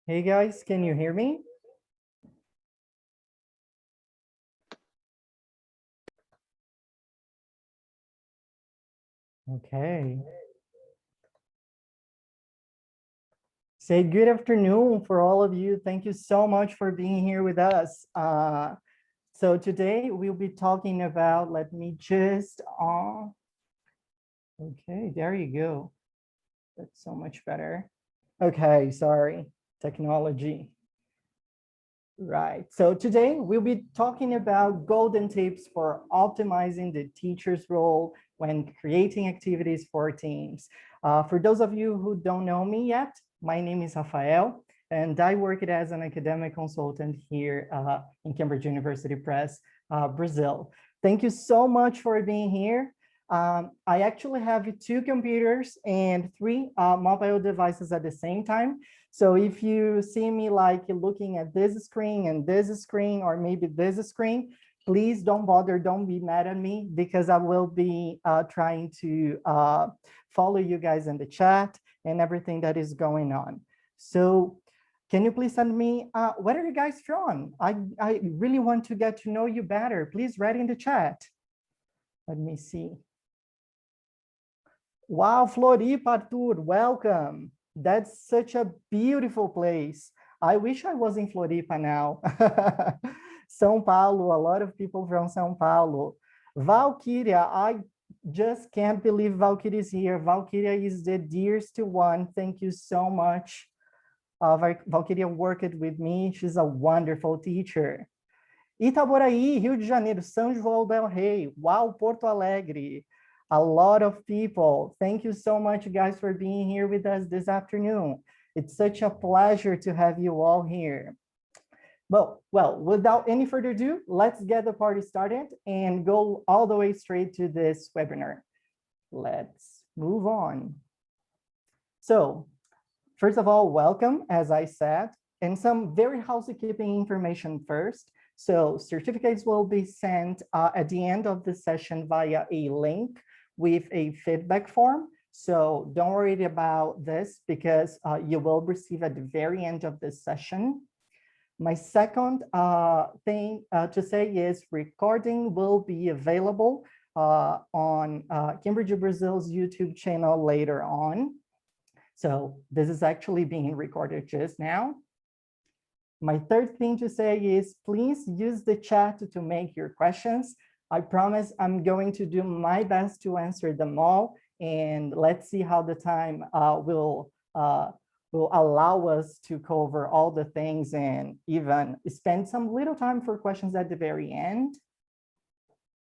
Hey guys, can you hear me? Okay. Say good afternoon for all of you. Thank you so much for being here with us. So today we'll be talking about, let me just, okay, there you go. That's so much better. Okay, sorry, technology. Right, so today we'll be talking about golden tips for optimizing the teacher's role when creating activities for teams. For those of you who don't know me yet, my name is Rafael, and I work as an academic consultant here in Cambridge University Press, Brazil. Thank you so much for being here. I actually have 2 computers and 3 mobile devices at the same time. So if you see me like looking at this screen and this screen, or maybe this screen, please don't bother, don't be mad at me, because I will be trying to follow you guys in the chat and everything that is going on. So can you please send me, where are you guys from? I really want to get to know you better. Please write in the chat. Let me see. Wow, Floripa, Arthur, welcome. That's such a beautiful place. I wish I was in Floripa now. São Paulo, a lot of people from São Paulo. Valkyria, I just can't believe Valkyria is here. Valkyria is the dearest one. Thank you so much. Valkyria worked with me. She's a wonderful teacher. Itaboraí, Rio de Janeiro, São João del Rei. Wow, Porto Alegre. A lot of people. Thank you so much, guys, for being here with us this afternoon. It's such a pleasure to have you all here. Well, without any further ado, let's get the party started and go all the way straight to this webinar. Let's move on. So, first of all, welcome, as I said, and some very housekeeping information first. So certificates will be sent at the end of the session via a link with a feedback form. So don't worry about this, because you will receive at the very end of this session. My second thing to say is recording will be available on Cambridge Brazil's YouTube channel later on. So this is actually being recorded just now. My third thing to say is please use the chat to make your questions. I promise I'm going to do my best to answer them all, and let's see how the time will allow us to cover all the things and even spend some little time for questions at the very end.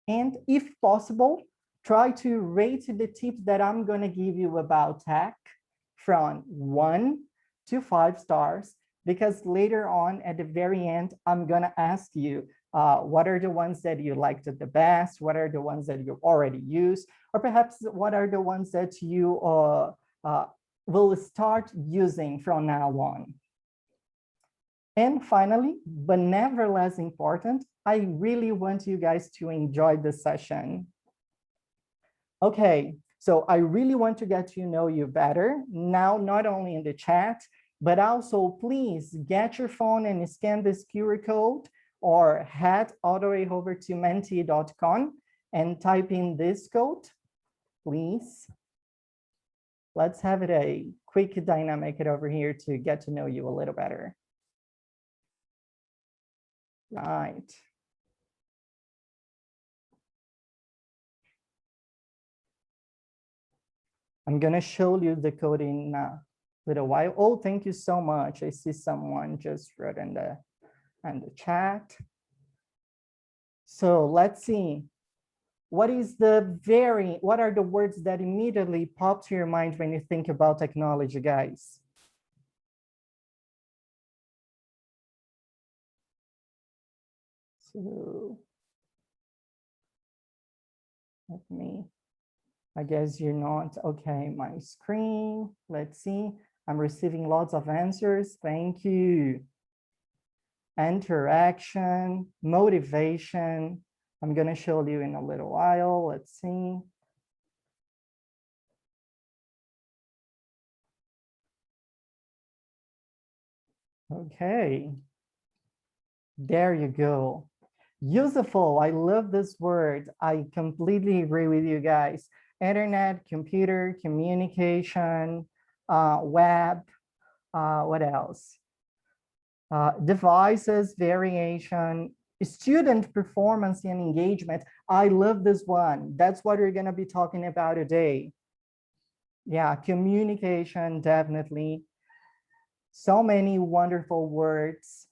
And if possible, try to rate the tips that I'm going to give you about tech from 1 to 5 stars, because later on at the very end, I'm going to ask you what are the ones that you liked the best, what are the ones that you already use, or perhaps what are the ones that you will start using from now on. And finally, but never less important, I really want you guys to enjoy the session. Okay, so I really want to get to know you better now, not only in the chat, but also please get your phone and scan this QR code or head all the way over to menti.com and type in this code, please. Let's have it a quick dynamic over here to get to know you a little better. Right. I'm gonna show you the code in a little while. Oh, thank you so much. I see someone just wrote in the chat. So let's see. What are the words that immediately pop to your mind when you think about technology, guys? So I guess you're not, okay, my screen, let's see. I'm receiving lots of answers, thank you. Interaction, motivation. I'm gonna show you in a little while, let's see. Okay, there you go. Useful, I love this word. I completely agree with you guys. Internet, computer, communication, web, what else? Devices, variation, student performance and engagement. I love this one. That's what we're gonna be talking about today. Yeah, communication, definitely. So many wonderful words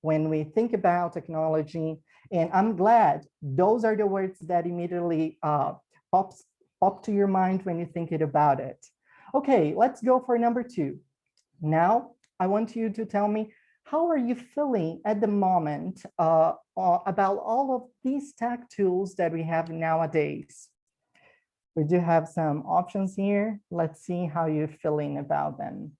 when we think about technology. And I'm glad those are the words that immediately pop to your mind when you're thinking about it. Okay, let's go for number 2. Now, I want you to tell me, how are you feeling at the moment about all of these tech tools that we have nowadays? We do have some options here. Let's see how you're feeling about them.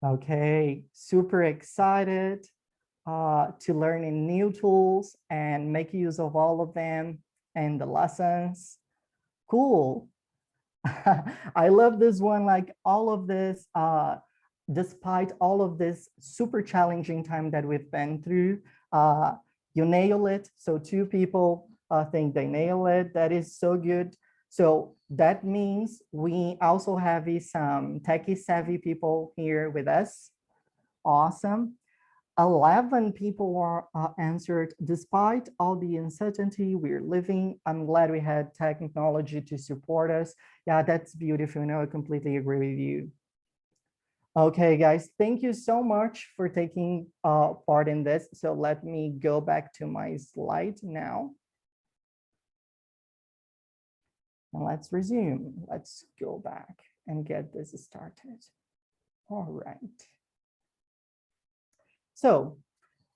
Okay, super excited to learn new tools and make use of all of them and the lessons. Cool. I love this one, like all of this, despite all of this super challenging time that we've been through, you nail it. So 2 people think they nail it. That is so good. So that means we also have some techie savvy people here with us. Awesome. 11 people are answered. Despite all the uncertainty we're living, I'm glad we had technology to support us. Yeah, that's beautiful. No, I completely agree with you. Okay, guys, thank you so much for taking part in this. So let me go back to my slide now. And let's resume. Let's go back and get this started. All right. So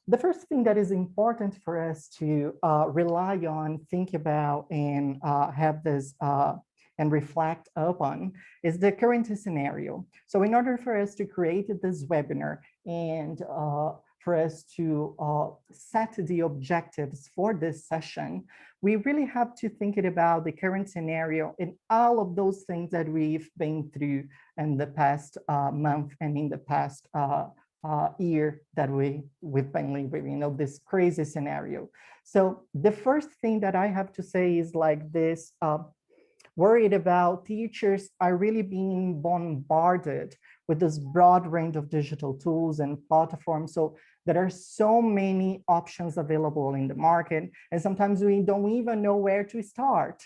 the first thing that is important for us to rely on, think about, and have this and reflect upon is the current scenario. So in order for us to create this webinar and for us to set the objectives for this session, we really have to think about the current scenario and all of those things that we've been through in the past month and in the past year that we've been living, you know, this crazy scenario. So the first thing that I have to say is like this, worried about teachers are really being bombarded with this broad range of digital tools and platforms. So there are so many options available in the market, and sometimes we don't even know where to start.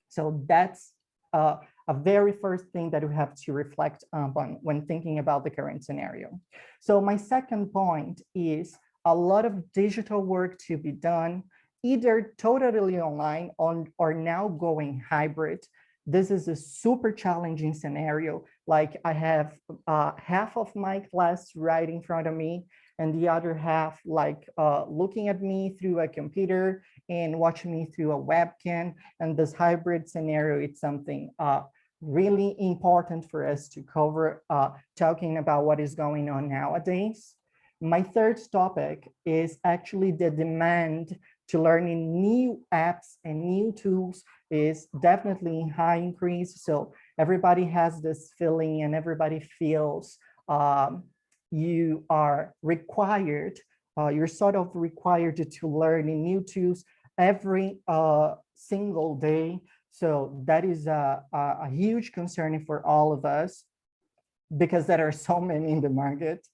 So that's a very first thing that we have to reflect on when thinking about the current scenario. So my second point is a lot of digital work to be done, either totally online or now going hybrid. This is a super challenging scenario. Like I have half of my class right in front of me and the other half like looking at me through a computer and watching me through a webcam. And this hybrid scenario, it's something really important for us to cover, talking about what is going on nowadays. My third topic is actually the demand to learning new apps and new tools is definitely high increase. So everybody has this feeling and everybody feels you are required, you're sort of required to learn new tools every single day. So that is a huge concern for all of us because there are so many in the market.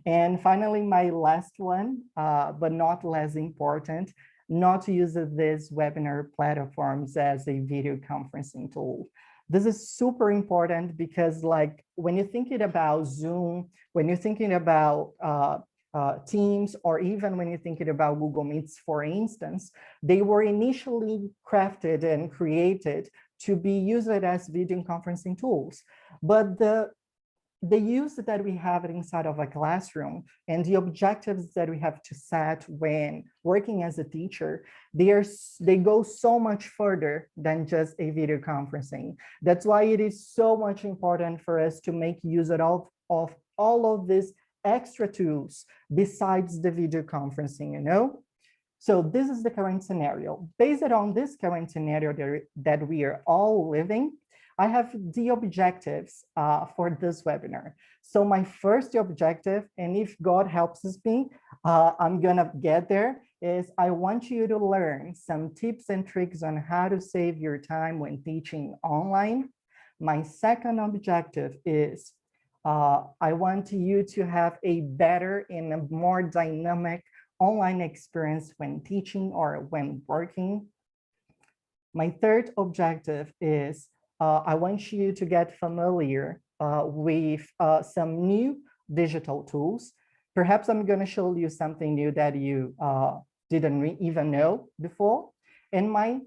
And finally, my last one, but not less important, not to use this webinar platforms as a video conferencing tool. This is super important because like when you're thinking about Zoom, when you're thinking about Teams, or even when you're thinking about Google Meets, for instance, they were initially crafted and created to be used as video conferencing tools. But the use that we have inside of a classroom and the objectives that we have to set when working as a teacher, they go so much further than just a video conferencing. That's why it is so much important for us to make use of all of these extra tools besides the video conferencing, you know? So this is the current scenario. Based on this current scenario that we are all living, I have the objectives for this webinar. So my first objective, and if God helps me, I'm gonna get there, is I want you to learn some tips and tricks on how to save your time when teaching online. My second objective is I want you to have a better and a more dynamic online experience when teaching or when working. My third objective is I want you to get familiar with some new digital tools. Perhaps I'm going to show you something new that you didn't even know before. And my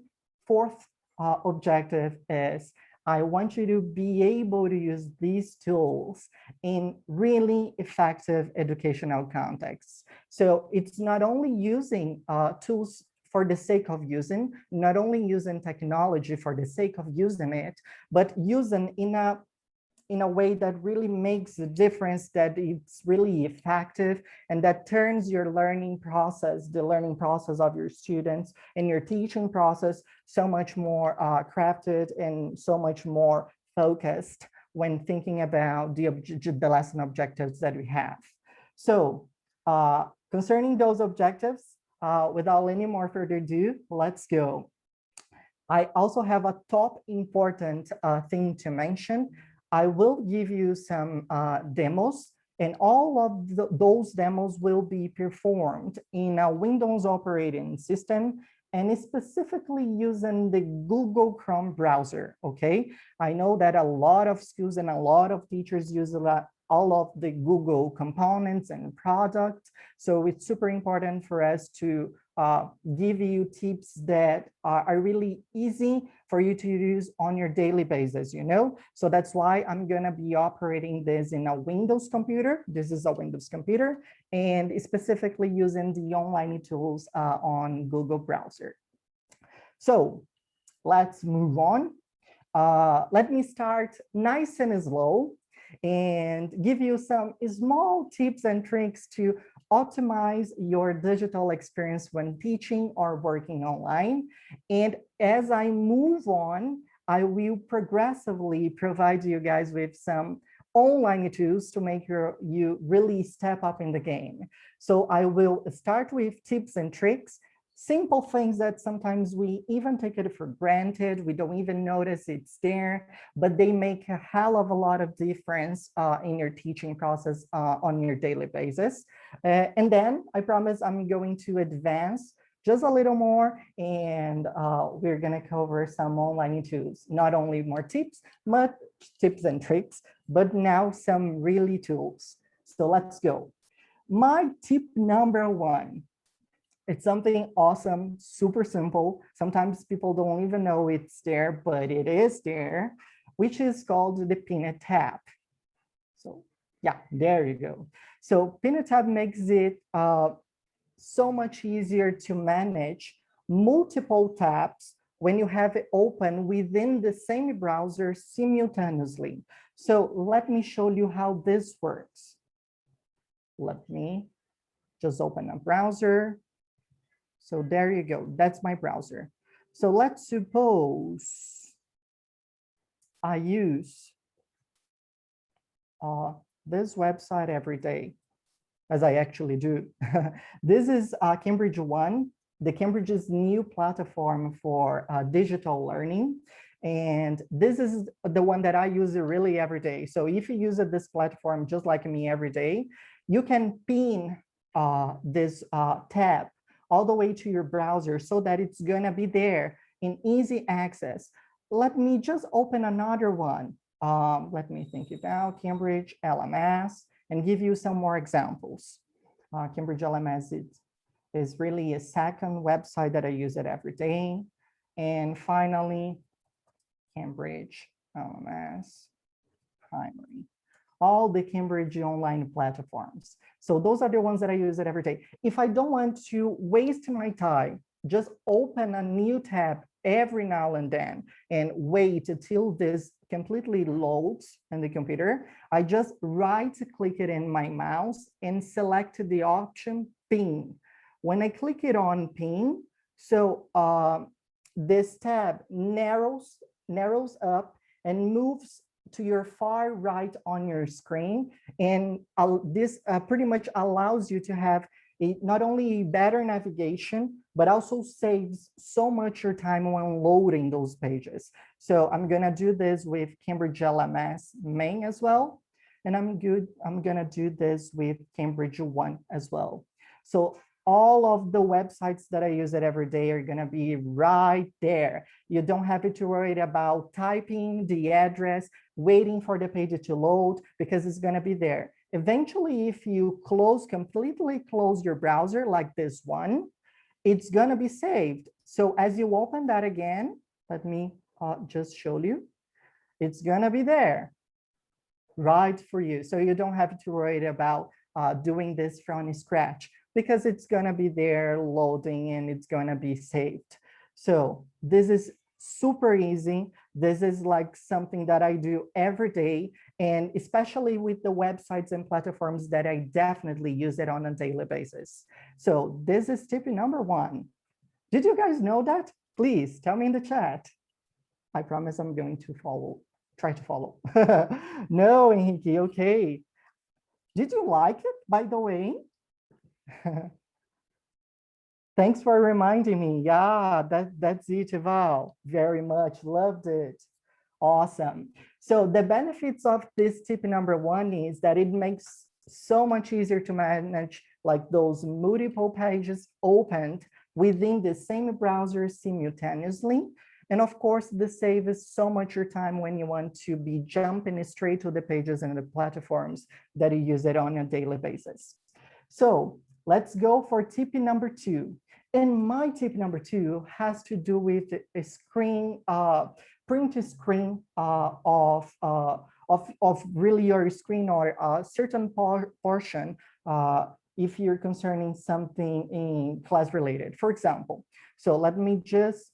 fourth objective is I want you to be able to use these tools in really effective educational contexts. So it's not only using tools for the sake of using, not only using technology for the sake of using it, but using in a way that really makes a difference, that it's really effective, and that turns your learning process, the learning process of your students and your teaching process, so much more crafted and so much more focused when thinking about the lesson objectives that we have. So concerning those objectives, without any more further ado, let's go. I also have a top important thing to mention. I will give you some demos, and all of those demos will be performed in a Windows operating system, and specifically using the Google Chrome browser, okay? I know that a lot of schools and a lot of teachers use all of the Google components and products, so it's super important for us to give you tips that are really easy for you to use on your daily basis, you know? So that's why I'm gonna be operating this in a Windows computer. This is a Windows computer, and specifically using the online tools on Google browser. So let's move on. Let me start nice and slow and give you some small tips and tricks to optimize your digital experience when teaching or working online. And as I move on, I will progressively provide you guys with some online tools to make you really step up in the game. So I will start with tips and tricks, simple things that sometimes we even take it for granted. We don't even notice it's there, but they make a hell of a lot of difference in your teaching process on your daily basis. And then I promise I'm going to advance just a little more, and we're gonna cover some online tools, not only more tips and tricks, but now some really tools. So let's go. My tip number one, it's something awesome, super simple. Sometimes people don't even know it's there, but it is there, which is called the Pin tab. So yeah, there you go. So Pin tab makes it so much easier to manage multiple tabs when you have it open within the same browser simultaneously. So let me show you how this works. Let me just open a browser. So there you go, that's my browser. So let's suppose I use this website every day, as I actually do. This is Cambridge One, the Cambridge's new platform for digital learning. And this is the one that I use really every day. So if you use this platform just like me every day, you can pin this tab all the way to your browser so that it's gonna be there in easy access. Let me just open another one. Let me think about Cambridge LMS and give you some more examples. Cambridge LMS is really a second website that I use it every day. And finally, Cambridge LMS Primary. All the Cambridge online platforms. So those are the ones that I use it every day. If I don't want to waste my time, just open a new tab every now and then and wait until this completely loads in the computer, I just right-click it in my mouse and select the option Pin. When I click it on Pin, so this tab narrows up and moves to your far right on your screen. And this pretty much allows you to have not only better navigation, but also saves so much your time when loading those pages. So I'm gonna do this with Cambridge LMS main as well. And I'm gonna do this with Cambridge One as well. So all of the websites that I use it every day are gonna be right there. You don't have to worry about typing the address, waiting for the page to load, because it's gonna be there. Eventually, if you completely close your browser like this one, it's gonna be saved. So as you open that again, let me just show you, it's gonna be there, right for you. So you don't have to worry about doing this from scratch, because it's gonna be there loading and it's gonna be saved. So this is super easy. This is like something that I do every day, and especially with the websites and platforms that I definitely use it on a daily basis. So this is tip number one. Did you guys know that? Please tell me in the chat. I promise I'm going to try to follow. No, Henrique, okay. Did you like it, by the way? Thanks for reminding me. Yeah, that's it, Val. Very much loved it. Awesome. So the benefits of this tip number one is that it makes so much easier to manage like those multiple pages opened within the same browser simultaneously. And of course, this saves so much your time when you want to be jumping straight to the pages and the platforms that you use it on a daily basis. So let's go for tip number two. And my tip number two has to do with a screen, print screen of really your screen or a certain portion if you're concerning something in class related, for example. So let me just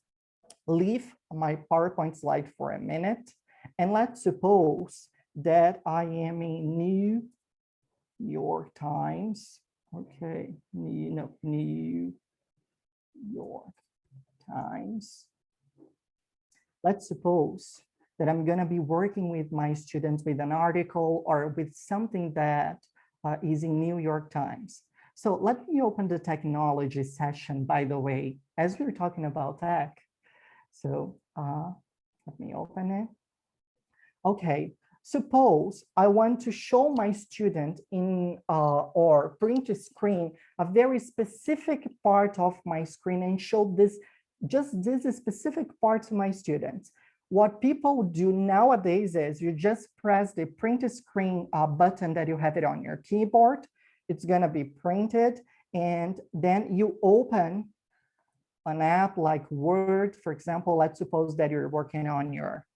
leave my PowerPoint slide for a minute. And let's suppose that I am in New York Times. Okay, New York Times. Let's suppose that I'm going to be working with my students with an article or with something that is in New York Times. So let me open the technology session, by the way, as we're talking about tech. So let me open it. Okay, suppose I want to show my student in or print a screen, a very specific part of my screen and show just this specific part to my students. What people do nowadays is you just press the print screen button that you have it on your keyboard. It's gonna be printed, and then you open an app like Word, for example. Let's suppose that you're working on your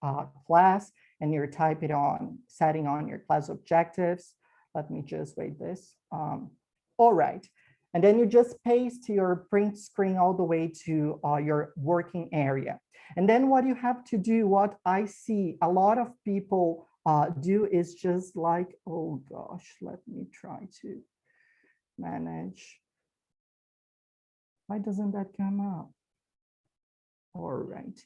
class and you're setting on your class objectives. Let me just wait this. All right. And then you just paste your print screen all the way to your working area. And then what you have to do, what I see a lot of people do is just like, oh gosh, let me try to manage. Why doesn't that come up? All right.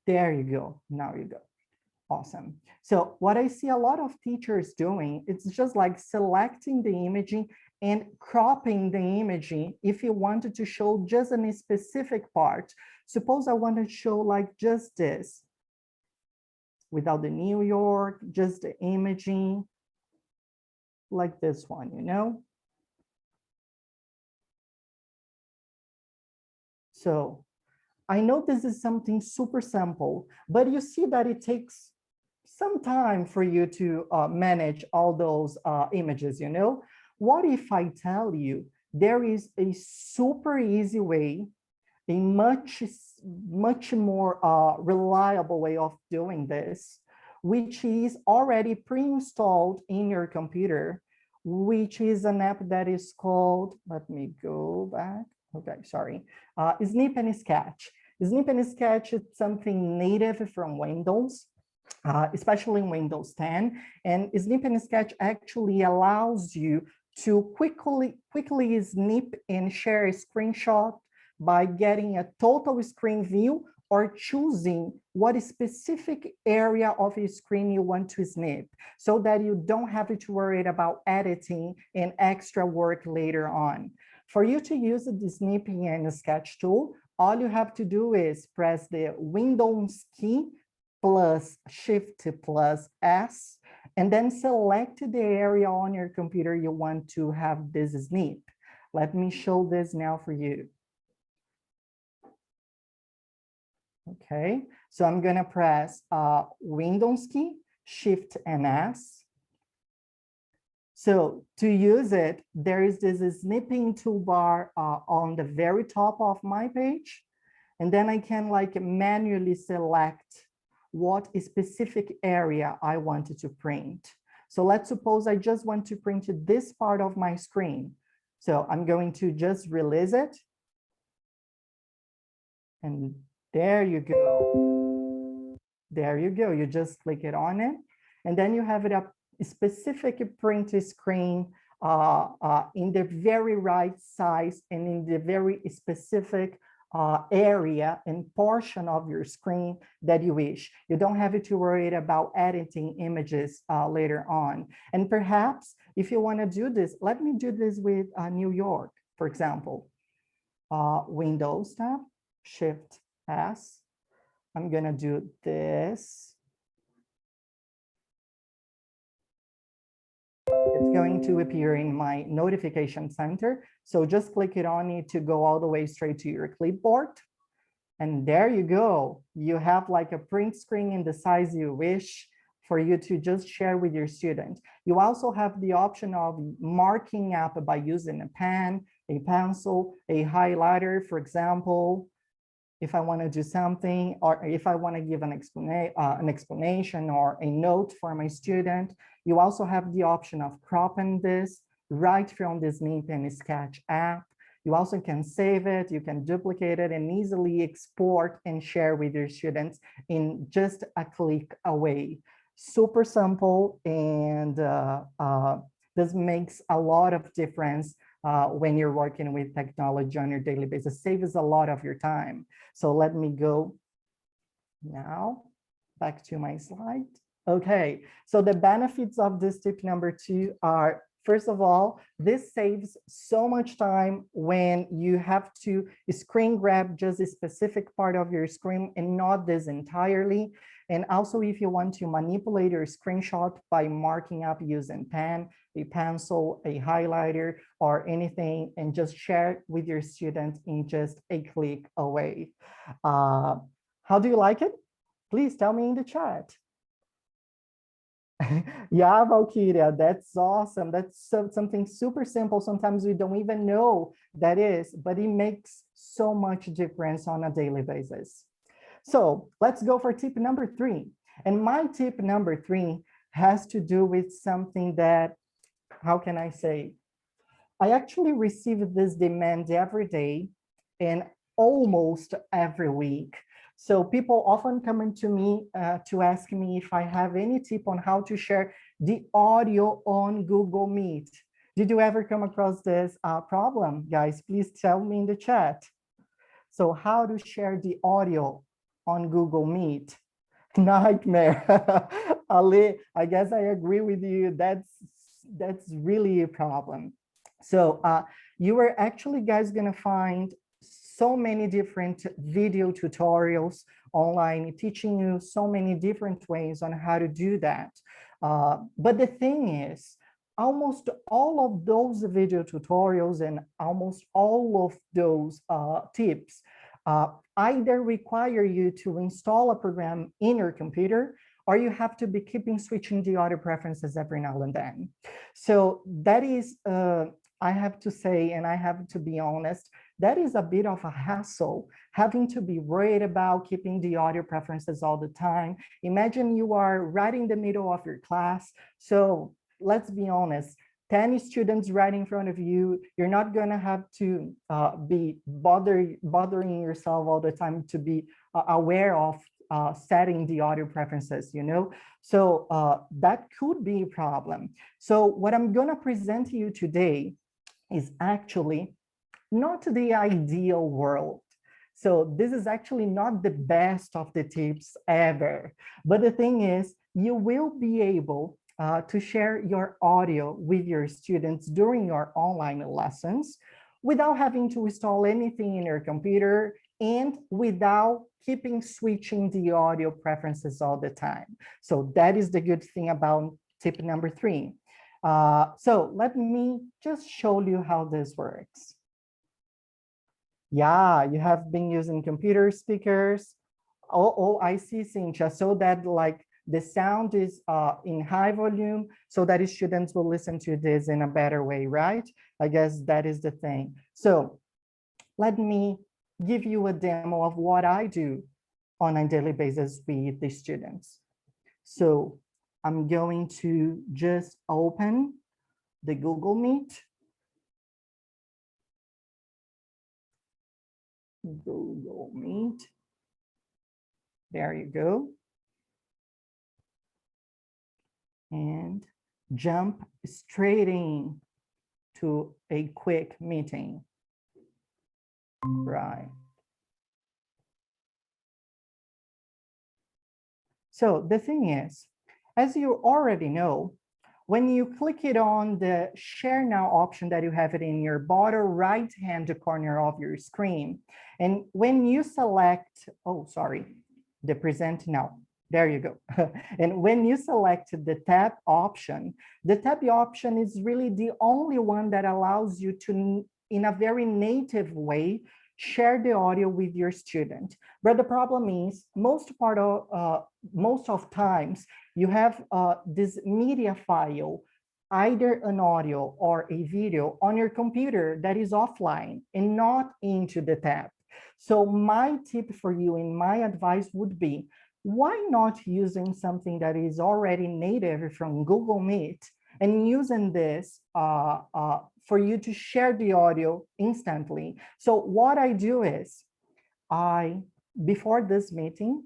There you go. Now you go. Awesome. So what I see a lot of teachers doing, it's just like selecting the imaging and cropping the imaging if you wanted to show just a specific part. Suppose I want to show like just this without the New York, just the imaging like this one, you know? So I know this is something super simple, but you see that it takes some time for you to manage all those images, you know? What if I tell you there is a super easy way, a much more reliable way of doing this, which is already pre-installed in your computer, which is an app that is called, let me go back. Okay, sorry. Snip and Sketch. Snip and Sketch is something native from Windows, especially in Windows 10. And Snip and Sketch actually allows you to quickly snip and share a screenshot by getting a total screen view or choosing what specific area of your screen you want to snip so that you don't have to worry about editing and extra work later on. For you to use the snipping and sketch tool, all you have to do is press the Windows key plus Shift plus S, and then select the area on your computer you want to have this snip. Let me show this now for you. Okay, so I'm gonna press Windows key, Shift and S. So to use it, there is this snipping toolbar on the very top of my page. And then I can like manually select what specific area I wanted to print. So let's suppose I just want to print this part of my screen. So I'm going to just release it. And there you go. There you go. You just click it on it. And then you have it a specific print screen in the very right size and in the very specific area and portion of your screen that you wish. You don't have to worry about editing images later on. And perhaps if you want to do this, let me do this with New York, for example. Windows tab, Shift S. I'm going to do this. It's going to appear in my notification center. So just click it on it to go all the way straight to your clipboard. And there you go. You have like a print screen in the size you wish for you to just share with your student. You also have the option of marking up by using a pen, a pencil, a highlighter, for example. If I want to do something, or if I want to give an explanation or a note for my student, you also have the option of cropping this right from the Snip and Sketch app. You also can save it, you can duplicate it and easily export and share with your students in just a click away. Super simple, and this makes a lot of difference when you're working with technology on your daily basis. Saves a lot of your time. So let me go now back to my slide. Okay, so the benefits of this tip number 2 are, first of all, this saves so much time when you have to screen grab just a specific part of your screen and not this entirely. And also, if you want to manipulate your screenshot by marking up using pen, a pencil, a highlighter, or anything, and just share it with your students in just a click away. How do you like it? Please tell me in the chat. Yeah, Valkyria, that's awesome. That's something super simple. Sometimes we don't even know that is, but it makes so much difference on a daily basis. So let's go for tip number 3. And my tip number 3 has to do with something that, how can I say? I actually receive this demand every day and almost every week. So people often come to me to ask me if I have any tip on how to share the audio on Google Meet. Did you ever come across this problem? Guys, please tell me in the chat. So how to share the audio on Google Meet? Nightmare. Ali, I guess I agree with you. That's really a problem. So you are actually guys gonna find so many different video tutorials online teaching you so many different ways on how to do that. But the thing is, almost all of those video tutorials and almost all of those tips either require you to install a program in your computer, or you have to be keeping switching the audio preferences every now and then. So that is, I have to say, and I have to be honest, that is a bit of a hassle, having to be worried about keeping the audio preferences all the time. Imagine you are right in the middle of your class. So let's be honest, 10 students right in front of you. You're not gonna have to be bothering yourself all the time to be aware of setting the audio preferences, you know? So that could be a problem. So what I'm gonna present to you today is actually not the ideal world. So this is actually not the best of the tips ever. But the thing is, you will be able to share your audio with your students during your online lessons without having to install anything in your computer and without keeping switching the audio preferences all the time. So that is the good thing about tip number 3. So let me just show you how this works. Yeah, you have been using computer speakers. Oh, I see, Cynthia. So that like the sound is in high volume so that students will listen to this in a better way, right? I guess that is the thing. So let me give you a demo of what I do on a daily basis with the students. So I'm going to just open the Google Meet. Google Meet. There you go. And jump straight in to a quick meeting. Right. So the thing is, as you already know, when you click it on the share now option that you have it in your bottom right hand corner of your screen, and when you select, oh, sorry, the present now, there you go. And when you select the tab option is really the only one that allows you to, in a very native way, share the audio with your student. But the problem is most of times you have this media file, either an audio or a video on your computer that is offline and not into the tab. So my tip for you and my advice would be, why not using something that is already native from Google Meet and using this for you to share the audio instantly. So what I do is, before this meeting,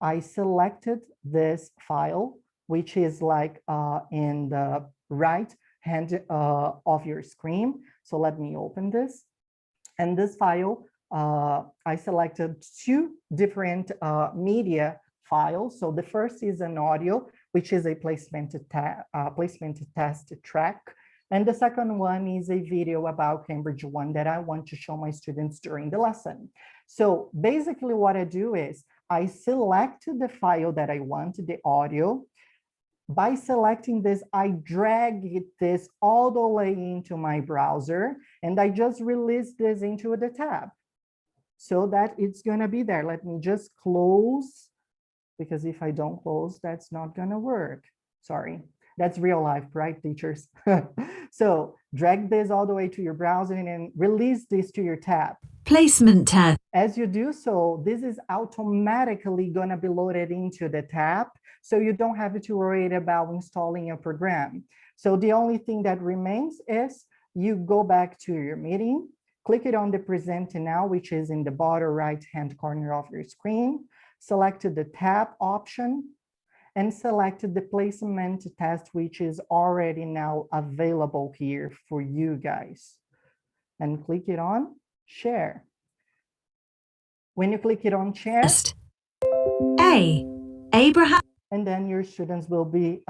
I selected this file, which is like in the right hand of your screen. So let me open this. And this file, I selected 2 different media files. So the first is an audio, which is a placement test track. And the second one is a video about Cambridge 1 that I want to show my students during the lesson. So basically what I do is I select the file that I want, the audio. By selecting this, I drag this all the way into my browser, and I just release this into the tab so that it's gonna be there. Let me just close, because if I don't close, that's not gonna work. Sorry, that's real life, right, teachers? So drag this all the way to your browser and then release this to your tab. Placement tab. As you do so, this is automatically gonna be loaded into the tab, so you don't have to worry about installing a program. So the only thing that remains is you go back to your meeting, click it on the present now, which is in the bottom right-hand corner of your screen, select the tab option, and select the placement test, which is already now available here for you guys. And click it on share. When you click it on share, Abraham. And then your students will be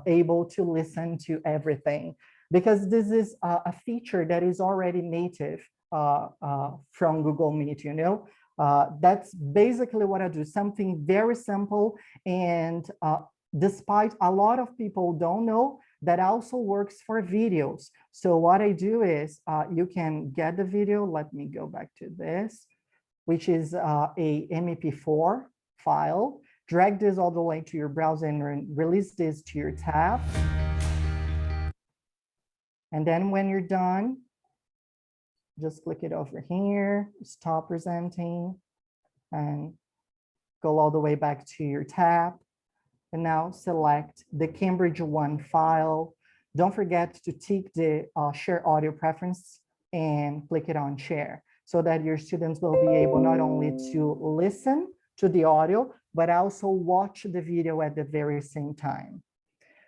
able to listen to everything, because this is a feature that is already native from Google Meet, you know. That's basically what I do, something very simple. And despite a lot of people don't know, that also works for videos. So what I do is you can get the video. Let me go back to this, which is a MP4 file. Drag this all the way to your browser and release this to your tab. And then when you're done, just click it over here, stop presenting, and go all the way back to your tab. And now select the Cambridge 1 file, don't forget to tick the share audio preference and click it on share so that your students will be able not only to listen to the audio, but also watch the video at the very same time.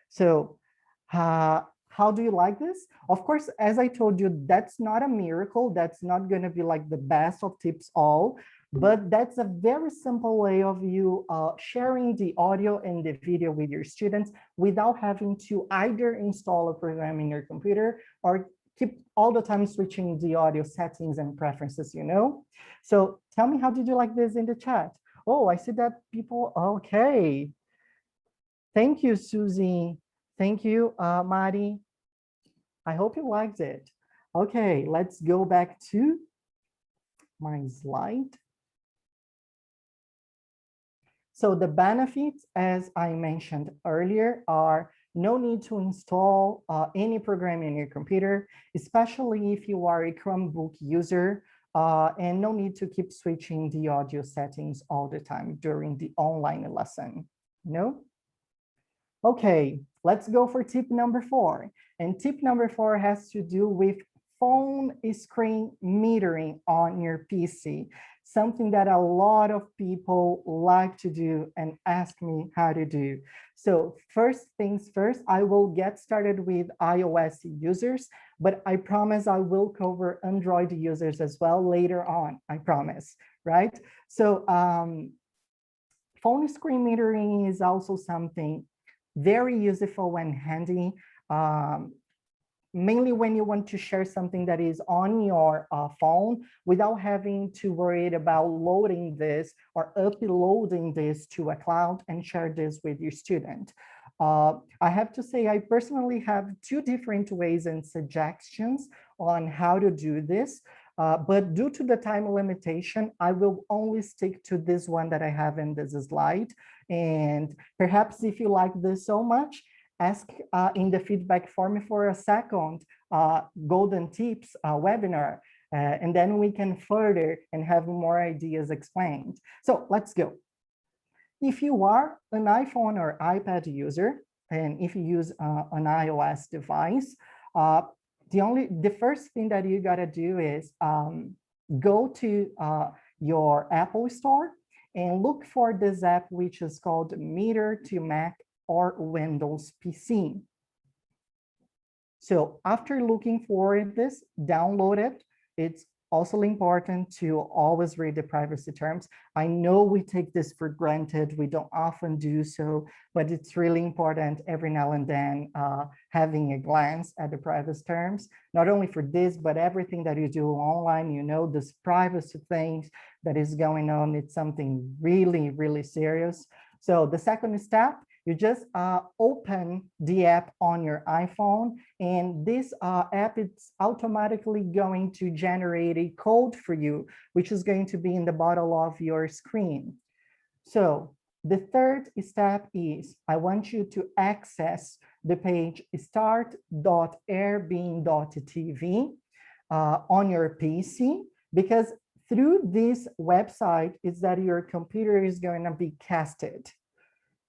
So how do you like this? Of course, as I told you, that's not a miracle. That's not going to be like the best of tips all, but that's a very simple way of you sharing the audio and the video with your students without having to either install a program in your computer or keep all the time switching the audio settings and preferences, you know? So tell me, how did you like this in the chat? Oh, I see that people, okay. Thank you, Susie. Thank you, Mari. I hope you liked it. Okay, let's go back to my slide. So the benefits, as I mentioned earlier, are no need to install any program in your computer, especially if you are a Chromebook user, and no need to keep switching the audio settings all the time during the online lesson. No? Okay, let's go for tip number 4. And tip number 4 has to do with phone screen metering on your PC, something that a lot of people like to do and ask me how to do. So first things first, I will get started with iOS users, but I promise I will cover Android users as well later on, I promise, right? So phone screen metering is also something very useful and handy, mainly when you want to share something that is on your phone without having to worry about loading this or uploading this to a cloud and share this with your student. I have to say, I personally have 2 different ways and suggestions on how to do this. But due to the time limitation, I will only stick to this one that I have in this slide. And perhaps if you like this so much, ask in the feedback form for a second golden tips webinar, and then we can further and have more ideas explained. So let's go. If you are an iPhone or iPad user, and if you use an iOS device, the first thing that you gotta do is go to your Apple Store and look for this app, which is called Meter to Mac or Windows PC. So after looking for this, download it. It's also important to always read the privacy terms. I know we take this for granted. We don't often do so, but it's really important every now and then having a glance at the privacy terms, not only for this, but everything that you do online, you know, this privacy things that is going on, it's something really, really serious. So the second step, you just open the app on your iPhone, and this app is automatically going to generate a code for you, which is going to be in the bottom of your screen. So the third step is I want you to access the page start.airbeam.tv on your PC, because through this website is that your computer is going to be casted.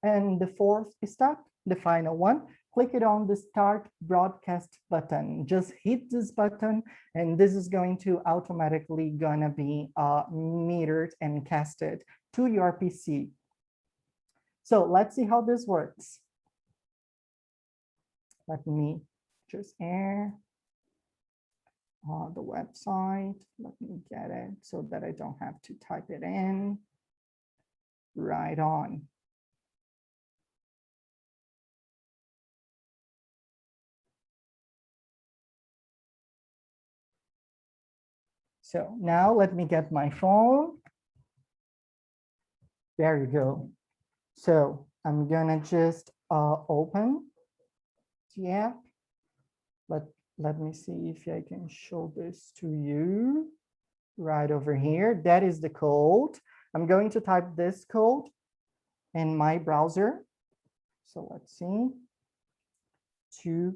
And the fourth step, the final one, click it on the start broadcast button. Just hit this button, and this is going to automatically gonna be metered and casted to your PC. So let's see how this works. Let me just air the website. Let me get it so that I don't have to type it in. Right on. So now let me get my phone. There you go. So I'm gonna just open the app. Let me see if I can show this to you right over here. That is the code. I'm going to type this code in my browser. So let's see. 2,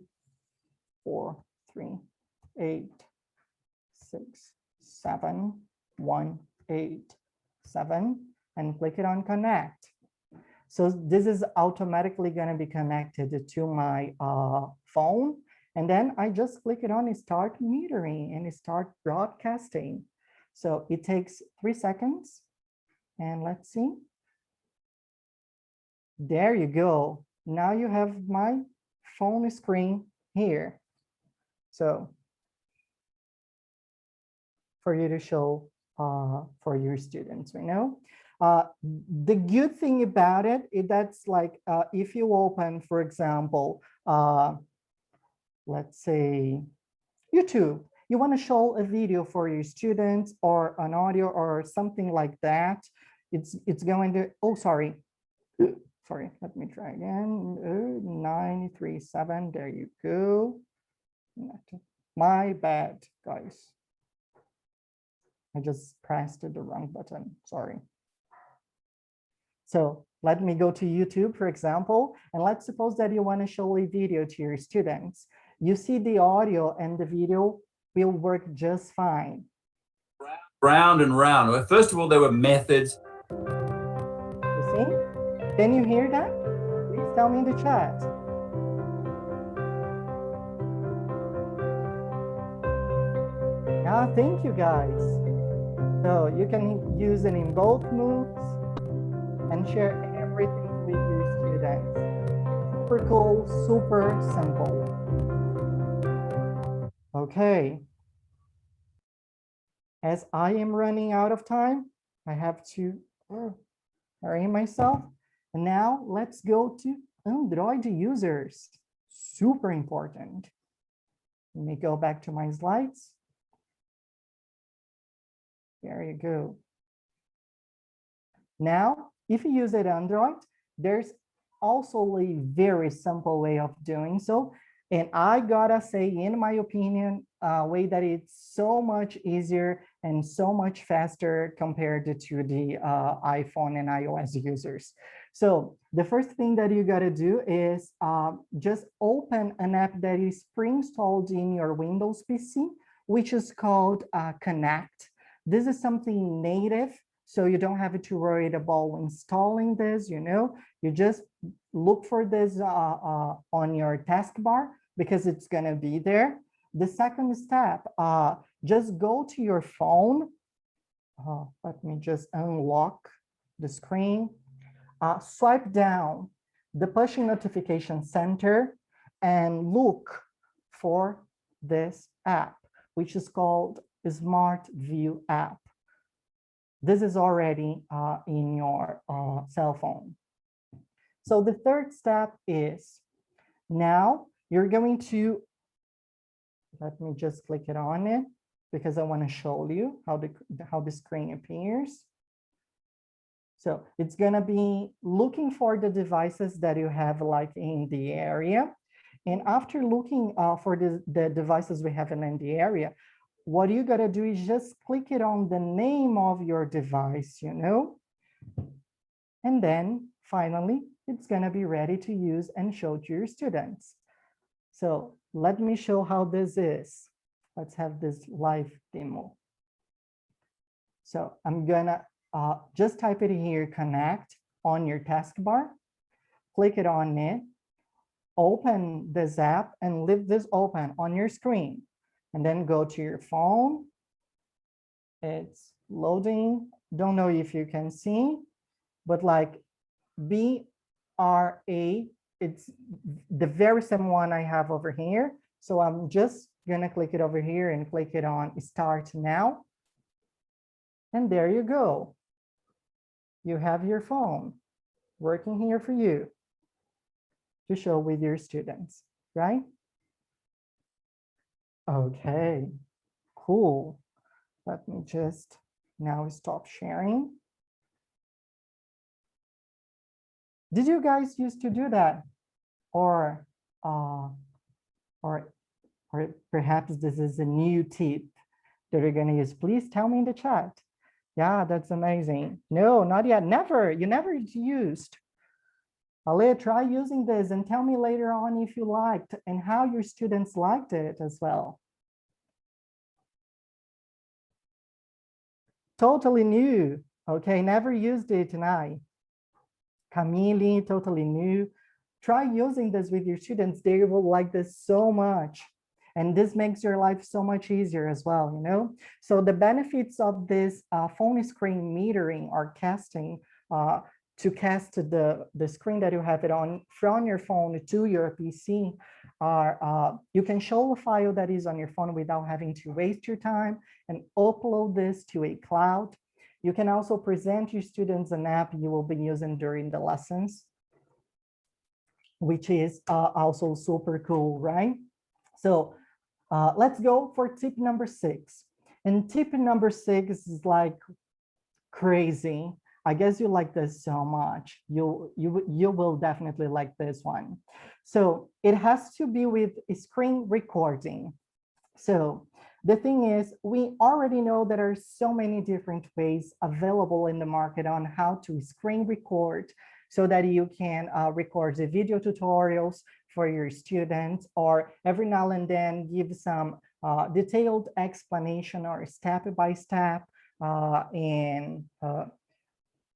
4, 3, 8, 6, 7, 1, 8, 7, and click it on connect. So this is automatically going to be connected to my phone. And then I just click it on start metering and start broadcasting. So it takes 3 seconds. And let's see. There you go. Now you have my phone screen here. So for you to show for your students, the good thing about it is that's like if you open, for example, let's say YouTube, you want to show a video for your students or an audio or something like that. It's going to, oh, sorry, let me try again. 937, there you go. My bad, guys. I just pressed the wrong button, sorry. So let me go to YouTube, for example, and let's suppose that you want to show a video to your students. You see the audio and the video will work just fine. Round and round. Well, first of all, there were methods. You see? Can you hear that? Please tell me in the chat. Yeah, thank you guys. So you can use it in both moves and share everything with your students. Super cool, super simple. Okay. As I am running out of time, I have to hurry myself. And now let's go to Android users. Super important. Let me go back to my slides. There you go. Now, if you use it Android, there's also a very simple way of doing so. And I gotta say, in my opinion, a way that it's so much easier and so much faster compared to the iPhone and iOS users. So the first thing that you gotta do is just open an app that is pre-installed in your Windows PC, which is called Connect. This is something native, so you don't have to worry about installing this, you just look for this on your taskbar because it's gonna be there. The second step, just go to your phone. Let me just unlock the screen. Swipe down the push notification center and look for this app, which is called Smart View app. This is already in your cell phone. So the third step is now you're going to, let me just click it on it because I want to show you how the screen appears. So it's going to be looking for the devices that you have like in the area. And after looking for the devices we have in the area, what you got to do is just click it on the name of your device, and then finally, it's going to be ready to use and show to your students. So let me show how this is. Let's have this live demo. So I'm going to just type it here, Connect, on your taskbar, click it on it, open this app and leave this open on your screen. And then go to your phone. It's loading. Don't know if you can see, but like BRA, it's the very same one I have over here. So I'm just gonna click it over here and click it on Start Now. And there you go. You have your phone working here for you to show with your students, right? Okay, cool. Let me just now stop sharing. Did you guys used to do that? Or perhaps this is a new tip that you're gonna use. Please tell me in the chat. Yeah, that's amazing. No, not yet, never, you never used. Ale, try using this and tell me later on if you liked and how your students liked it as well. Totally new. Okay, never used it tonight. Camille, totally new. Try using this with your students. They will like this so much. And this makes your life so much easier as well, you know? So the benefits of this phone screen metering or casting to cast the screen that you have it on from your phone to your PC are you can show a file that is on your phone without having to waste your time and upload this to a cloud. You can also present your students an app you will be using during the lessons, which is also super cool, right? So let's go for tip number 6. And tip number 6 is like crazy. I guess you like this so much. You will definitely like this one. So it has to be with screen recording. So the thing is, we already know there are so many different ways available in the market on how to screen record so that you can record the video tutorials for your students, or every now and then give some detailed explanation or step-by-step and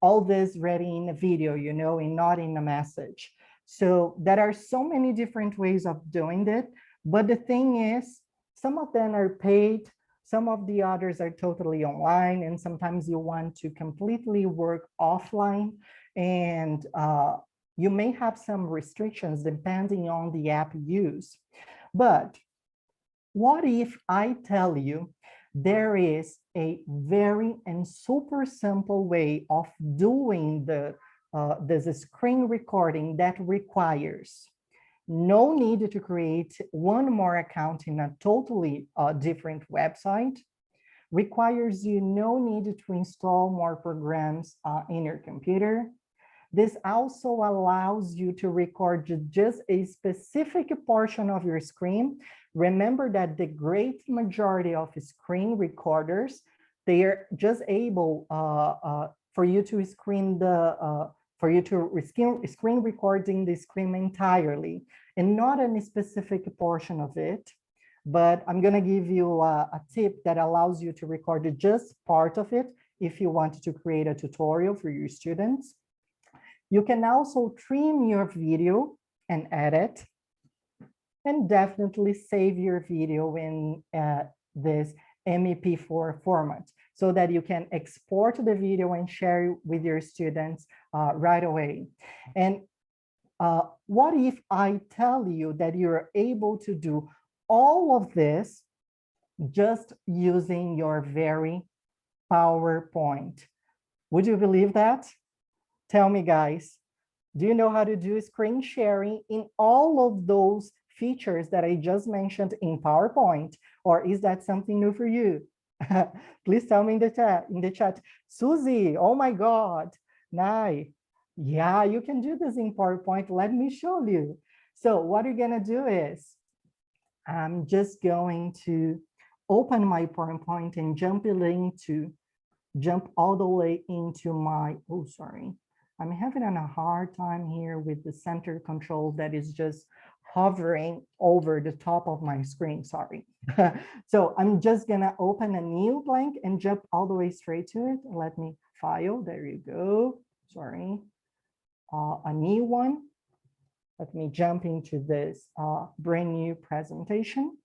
all this ready in a video, you know, and not in a message. So there are so many different ways of doing it. But the thing is, some of them are paid, some of the others are totally online, and sometimes you want to completely work offline, and you may have some restrictions depending on the app you use. But what if I tell you there is a very and super simple way of doing this screen recording that requires no need to create one more account in a totally different website, requires you no need to install more programs in your computer. This also allows you to record just a specific portion of your screen. Remember that the great majority of screen recorders, they are just able for you to screen screen recording the screen entirely, and not any specific portion of it. But I'm gonna give you a tip that allows you to record just part of it if you want to create a tutorial for your students. You can also trim your video and edit, and definitely save your video in this MP4 format so that you can export the video and share it with your students right away. And what if I tell you that you're able to do all of this just using your very PowerPoint? Would you believe that? Tell me, guys, do you know how to do screen sharing in all of those features that I just mentioned in PowerPoint? Or is that something new for you? Please tell me in the chat. Susie, oh my God, Nai. Yeah, you can do this in PowerPoint. Let me show you. So what you're gonna do is, I'm just going to open my PowerPoint and jump all the way into my, oh, sorry. I'm having a hard time here with the center control that is just hovering over the top of my screen, sorry. So I'm just gonna open a new blank and jump all the way straight to it. Let me file, there you go, sorry. A new one. Let me jump into this brand new presentation.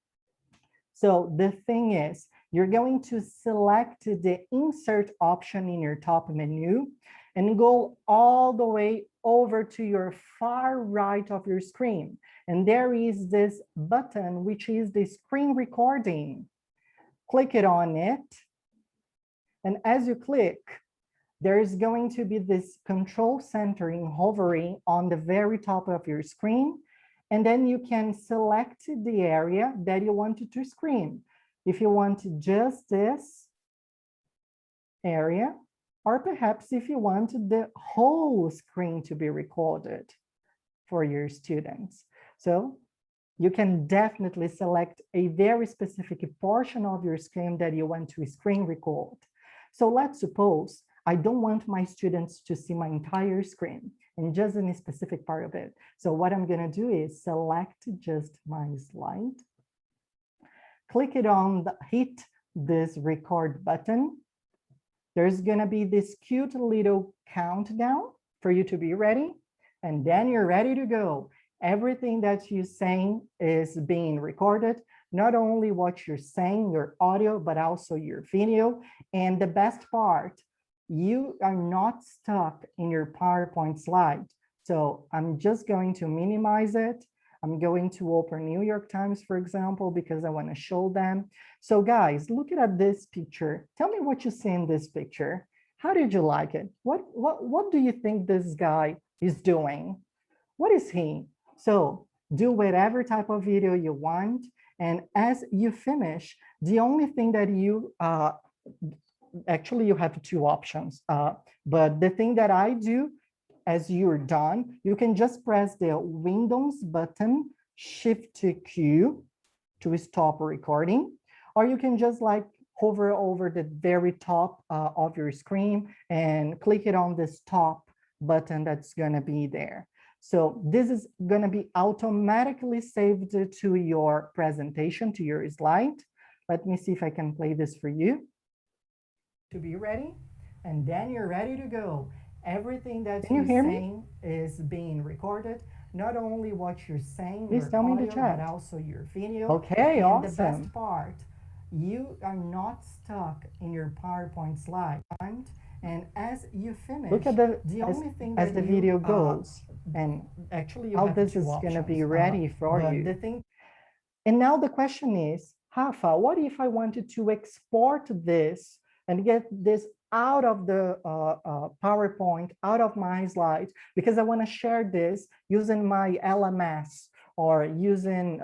So the thing is, you're going to select the insert option in your top menu and go all the way over to your far right of your screen. And there is this button, which is the screen recording. Click it on it. And as you click, there is going to be this control centering hovering on the very top of your screen. And then you can select the area that you want to screen. If you want just this area, or perhaps if you want the whole screen to be recorded for your students. So you can definitely select a very specific portion of your screen that you want to screen record. So let's suppose I don't want my students to see my entire screen and just in a specific part of it. So what I'm gonna do is select just my slide, click it on, hit this record button. There's gonna be this cute little countdown for you to be ready. and then you're ready to go. Everything that you're saying is being recorded, not only what you're saying, your audio, but also your video. And the best part, you are not stuck in your PowerPoint slide. So I'm just going to minimize it. I'm going to open New York Times, for example, because I want to show them. So guys, look at this picture. Tell me what you see in this picture. How did you like it? What do you think this guy is doing? What is he? So do whatever type of video you want. And as you finish, the only thing that you, actually you have two options, but the thing that I do, as you're done, you can just press the Windows button, Shift to Q to stop recording, or you can just like hover over the very top of your screen and click it on this top button that's gonna be there. So this is gonna be automatically saved to your presentation, to your slide. Let me see if I can play this for you. To be ready, and then you're ready to go. Everything that you're saying is being recorded, not only what you're saying, please tell me in the chat, but also your video. Okay, and awesome. The best part, you are not stuck in your PowerPoint slide. And as you finish, look at the only thing as the video goes, and actually how this is going to be ready for you. And now the question is, Rafa, what if I wanted to export this and get this out of the PowerPoint, out of my slides, because I want to share this using my LMS or using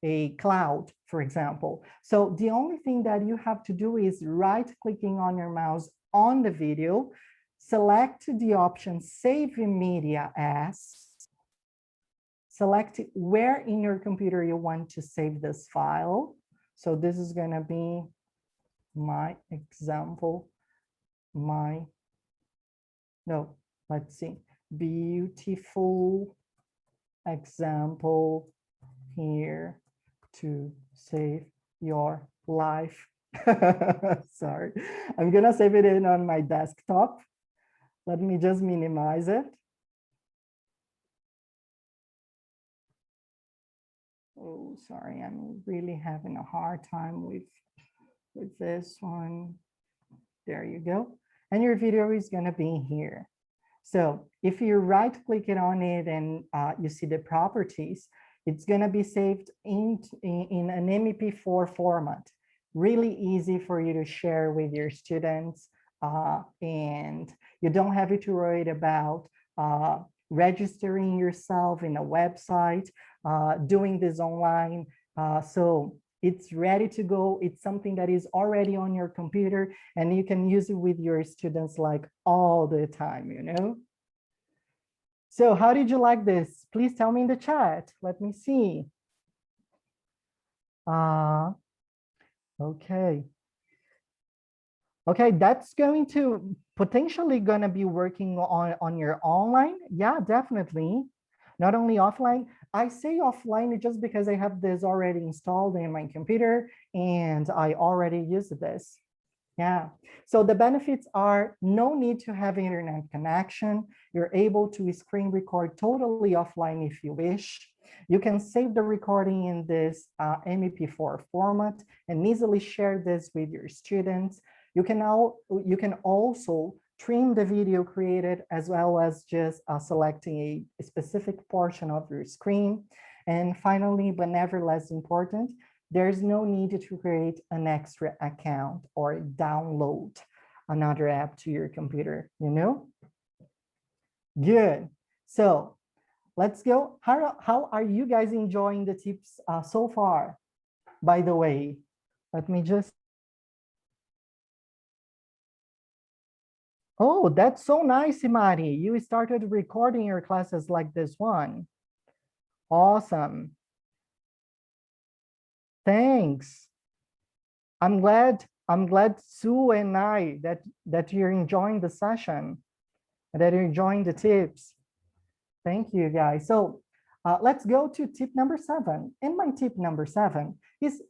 a cloud, for example. So the only thing that you have to do is right-clicking on your mouse on the video, select the option Save Media As, select where in your computer you want to save this file. So this is going to be my example, let's see, beautiful example here to save your life. Sorry, I'm gonna save it in on my desktop. Let me just minimize it. Oh, sorry, I'm really having a hard time with this one. There you go. And your video is going to be here. So if you right click it on it and you see the properties, it's going to be saved in an MP4 format. Really easy for you to share with your students. And you don't have to worry about registering yourself in a website, doing this online. So it's ready to go. It's something that is already on your computer and you can use it with your students like all the time, you know? So how did you like this? Please tell me in the chat. Let me see. Okay. Okay, that's going to potentially gonna be working on your online. Yeah, definitely. Not only offline. I say offline just because I have this already installed in my computer and I already use this. Yeah, so the benefits are no need to have internet connection. You're able to screen record totally offline if you wish. You can save the recording in this MP4 format and easily share this with your students. You can also trim the video created as well as just selecting a specific portion of your screen. And finally, but never less important, there's no need to create an extra account or download another app to your computer, you know? Good. So let's go. How are you guys enjoying the tips so far? By the way, let me just. Oh, that's so nice, Imari. You started recording your classes like this one. Awesome. Thanks. I'm glad Sue and I that you're enjoying the session and that you're enjoying the tips. Thank you, guys. So let's go to tip number 7. And my tip number 7 is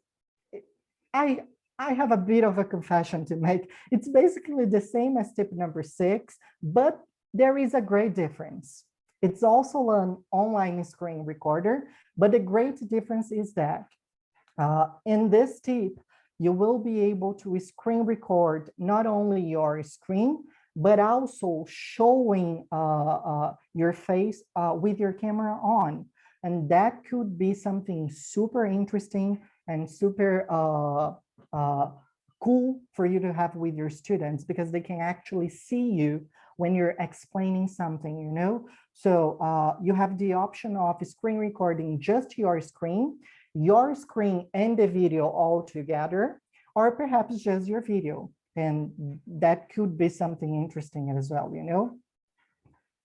I have a bit of a confession to make. It's basically the same as tip number 6, but there is a great difference. It's also an online screen recorder, but the great difference is that in this tip, you will be able to screen record not only your screen, but also showing your face with your camera on. And that could be something super interesting and super cool for you to have with your students, because they can actually see you when you're explaining something, you know? So you have the option of screen recording just your screen and the video all together, or perhaps just your video. And that could be something interesting as well, you know?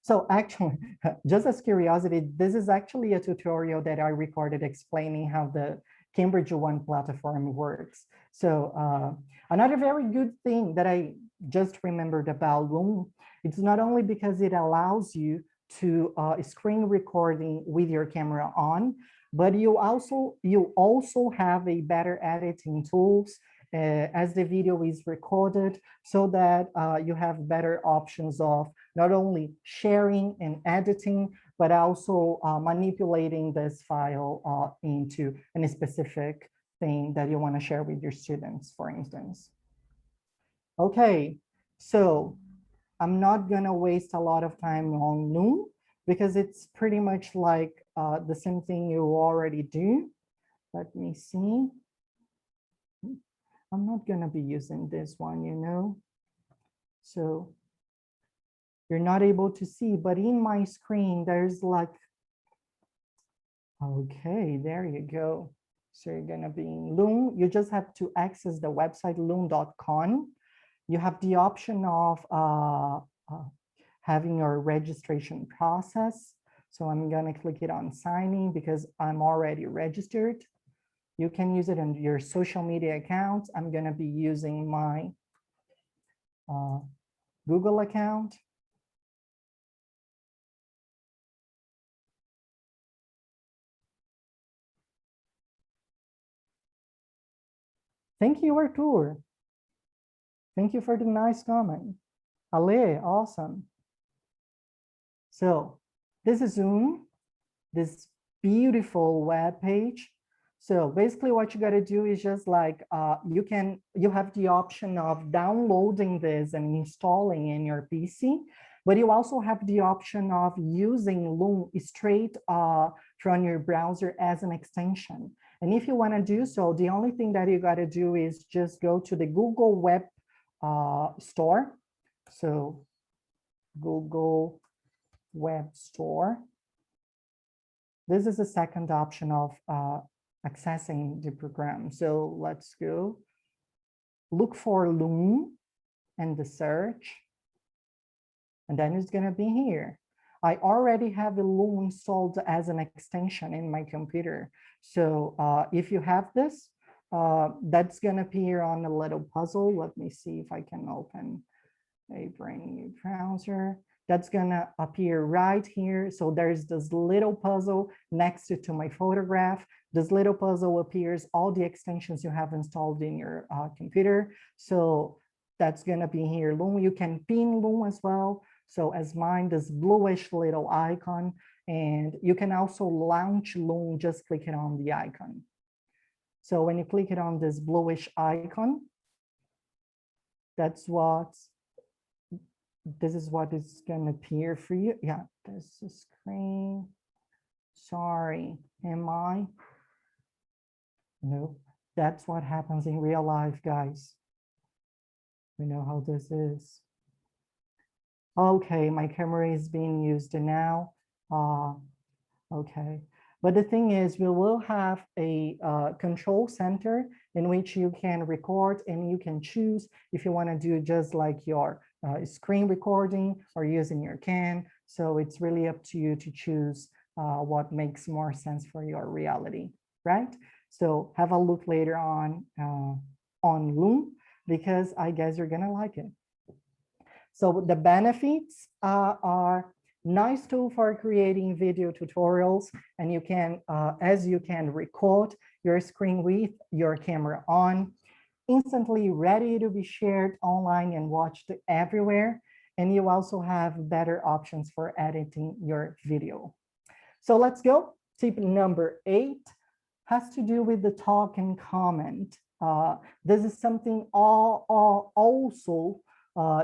So actually, just as curiosity, this is actually a tutorial that I recorded explaining how the Cambridge One platform works. So another very good thing that I just remembered about Loom, it's not only because it allows you to screen recording with your camera on, but you also have a better editing tools as the video is recorded, so that you have better options of not only sharing and editing, but also manipulating this file into a specific thing that you want to share with your students, for instance. Okay, so I'm not going to waste a lot of time on Loom, because it's pretty much like the same thing you already do. Let me see. I'm not going to be using this one, you know. So you're not able to see, but in my screen, there's like, okay, there you go. So you're going to be in Loom. You just have to access the website loom.com. You have the option of having your registration process. So I'm going to click it on signing because I'm already registered. You can use it in your social media accounts. I'm going to be using my Google account. Thank you, Artur. Thank you for the nice comment. Ale, awesome. So this is Zoom, this beautiful web page. So basically what you got to do is just like, you have the option of downloading this and installing in your PC, but you also have the option of using Loom straight from your browser as an extension. And if you want to do so, the only thing that you got to do is just go to the Google Web Store. So Google Web Store. This is the second option of accessing the program. So let's go look for Loom and the search, and then it's going to be here. I already have a Loom installed as an extension in my computer. So if you have this, that's going to appear on a little puzzle. Let me see if I can open a brand new browser. That's going to appear right here. So there's this little puzzle next to my photograph. This little puzzle appears all the extensions you have installed in your computer. So that's going to be here. Loom, you can pin Loom as well. So as mine, this bluish little icon, and you can also launch Loom just clicking on the icon. So when you click it on this bluish icon, this is what is going to appear for you. Yeah, this is screen. Sorry, am I? No, that's what happens in real life, guys. We know how this is. Okay, my camera is being used now. Okay, but the thing is, we will have a control center in which you can record, and you can choose if you want to do just like your screen recording or using your cam. So it's really up to you to choose what makes more sense for your reality, right? So have a look later on Loom, because I guess you're gonna like it. So the benefits are nice tool for creating video tutorials, and you can, as you can record your screen with your camera on, instantly ready to be shared online and watched everywhere. and you also have better options for editing your video. So let's go. Tip number 8 has to do with the talk and comment. This is something also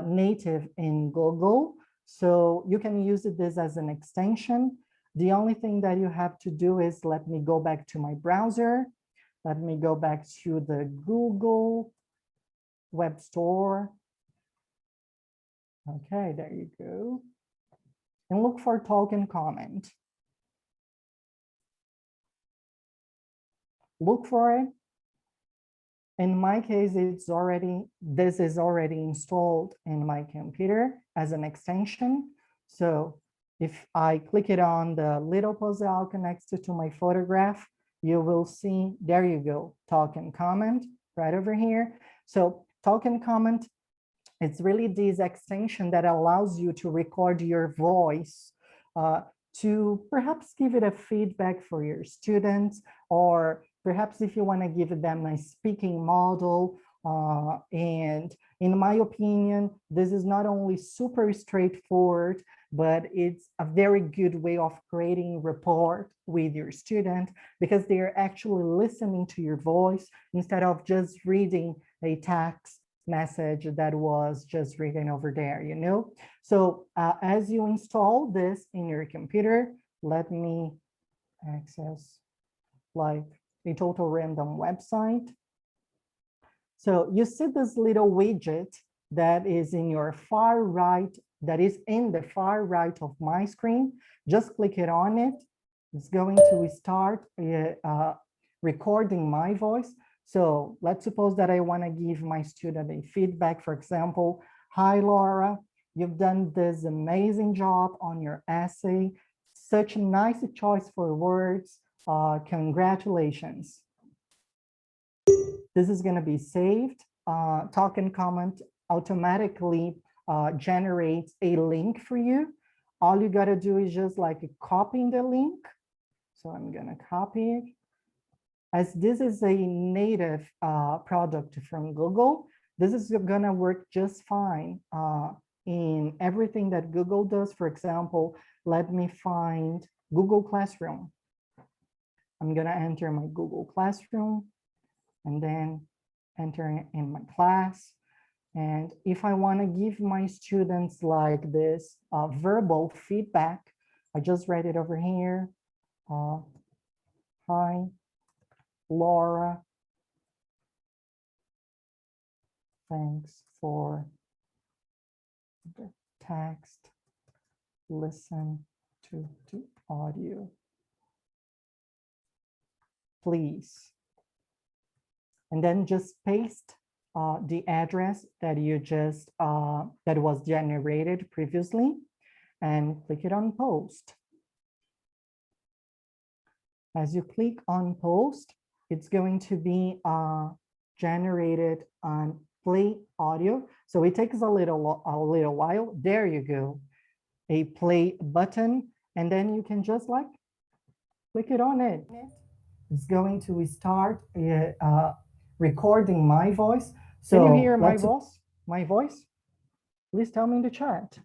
native in Google. So you can use this as an extension. The only thing that you have to do is, let me go back to my browser. Let me go back to the Google Web Store. Okay, there you go. And look for talk and comment. Look for it. In my case, this is already installed in my computer as an extension. So if I click it on the little puzzle icon next to my photograph, you will see, there you go, talk and comment right over here. So talk and comment, it's really this extension that allows you to record your voice to perhaps give it a feedback for your students, or perhaps if you want to give them a speaking model. And in my opinion, this is not only super straightforward, but it's a very good way of creating rapport with your student, because they are actually listening to your voice instead of just reading a text message that was just written over there, you know? So as you install this in your computer, let me access like a total random website. So you see this little widget that is in your far right, that is in the far right of my screen. Just click it on it. It's going to start recording my voice. So let's suppose that I want to give my student a feedback. For example, hi, Laura, you've done this amazing job on your essay. Such a nice choice for words. Congratulations. This is going to be saved. Talk and comment automatically generates a link for you. All you got to do is just like copying the link. So I'm going to copy it. As this is a native product from Google, this is going to work just fine in everything that Google does. For example, let me find Google Classroom. I'm going to enter my Google Classroom and then enter in my class. And if I want to give my students like this verbal feedback, I just write it over here. Hi, Laura. Thanks for the text. Listen to the audio. Please. And then just paste the address that you just that was generated previously, and click it on post. As you click on post, it's going to be generated on play audio. So it takes a little while. There you go, a play button, and then you can just like click it on it. It's going to start recording my voice. So can you hear my voice? Please tell me in the chat.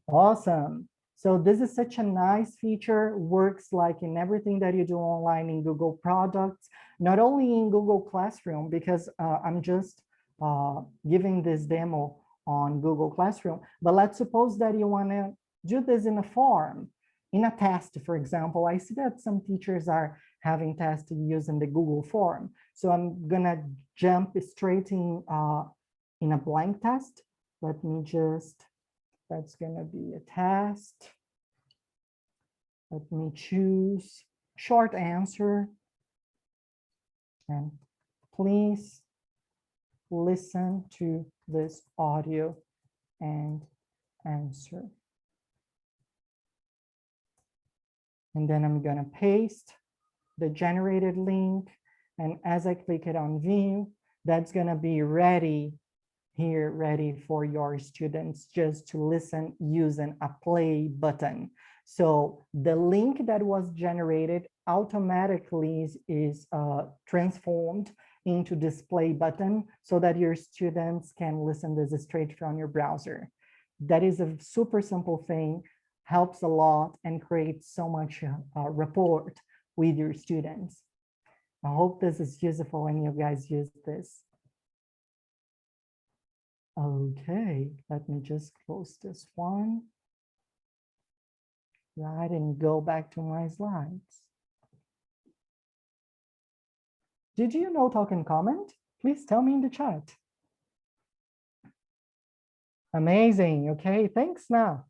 Awesome. So this is such a nice feature, works like in everything that you do online in Google products, not only in Google Classroom, because I'm just giving this demo on Google Classroom, but let's suppose that you want to do this in a form, in a test, for example. I see that some teachers are having tests using the Google form. So I'm gonna jump straight in a blank test. Let me just, that's gonna be a test. Let me choose short answer. And please listen to this audio and answer. And then I'm gonna paste the generated link. And as I click it on view, that's gonna be ready here, ready for your students just to listen using a play button. So the link that was generated automatically is transformed into display button so that your students can listen to this straight from your browser. That is a super simple thing, helps a lot and creates so much rapport with your students. I hope this is useful and you guys use this. Okay, let me just close this one. Right, and go back to my slides. Did you know talk and comment? Please tell me in the chat. Amazing, okay, thanks now.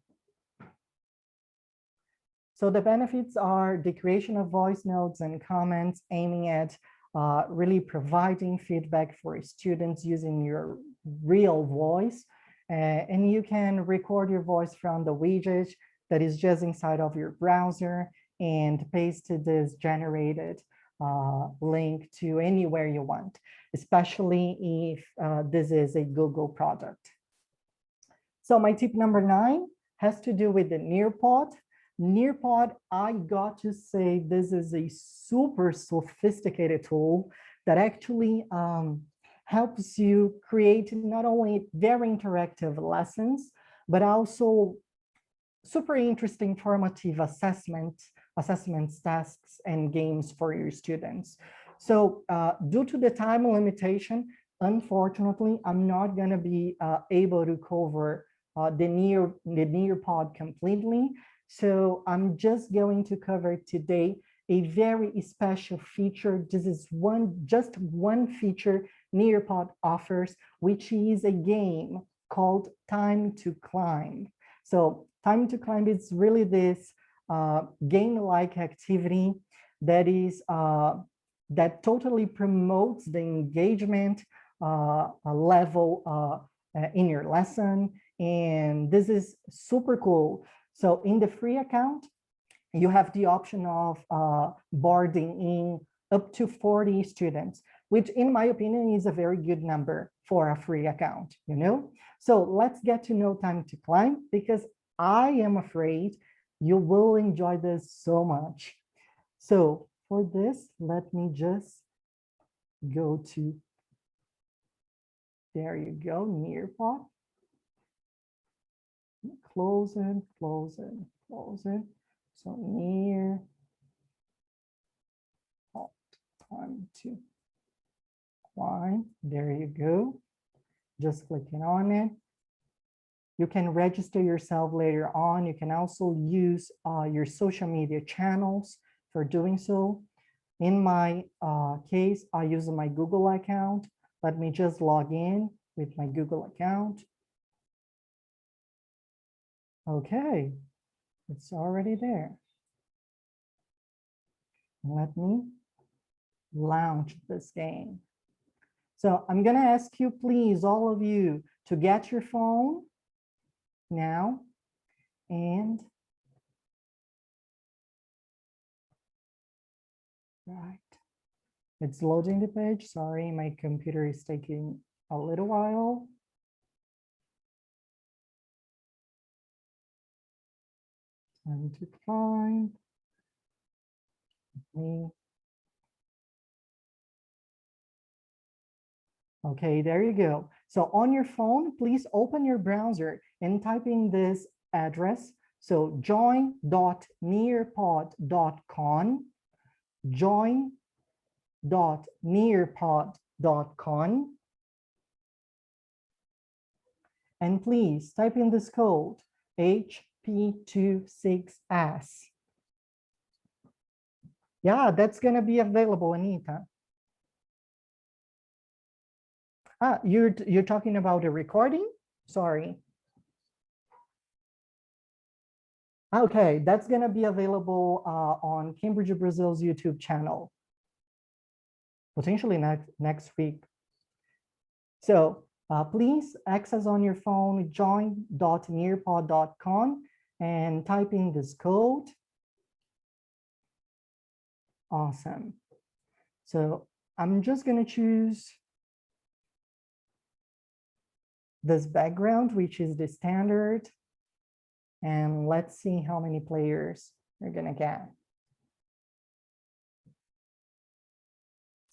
So the benefits are the creation of voice notes and comments aiming at really providing feedback for students using your real voice. And you can record your voice from the widget that is just inside of your browser and paste this generated link to anywhere you want, especially if this is a Google product. So my tip number 9 has to do with the Nearpod. Nearpod, I got to say, this is a super sophisticated tool that actually helps you create not only very interactive lessons, but also super interesting formative assessments, tasks, and games for your students. So due to the time limitation, unfortunately, I'm not going to be able to cover the Nearpod completely. So I'm just going to cover today a very special feature. This is just one feature Nearpod offers, which is a game called Time to Climb. So Time to Climb is really this game-like activity that is that totally promotes the engagement level in your lesson, and this is super cool. So in the free account, you have the option of boarding in up to 40 students, which in my opinion is a very good number for a free account, you know? So let's get to know Time to Climb, because I am afraid you will enjoy this so much. So for this, let me just go to, there you go, Nearpod. Close it, close it, close it. So Nearpod, Time to Climb. There you go. Just clicking on it. You can register yourself later on. You can also use your social media channels for doing so. In my case, I use my Google account. Let me just log in with my Google account. Okay, it's already there. Let me launch this game. So I'm gonna ask you, please, all of you, to get your phone now and right. It's loading the page. Sorry, my computer is taking a little while. Time to Climb. Okay, there you go. So on your phone, please open your browser and type in this address. So join.nearpod.com, join.nearpod.com. And please type in this code, HP26S. Yeah, that's going to be available, Anita. Ah, you're talking about a recording? Sorry. Okay, that's going to be available on Cambridge Brazil's YouTube channel, potentially next week. So please access on your phone join.nearpod.com and type in this code. Awesome. So I'm just going to choose this background, which is the standard. And let's see how many players we're going to get.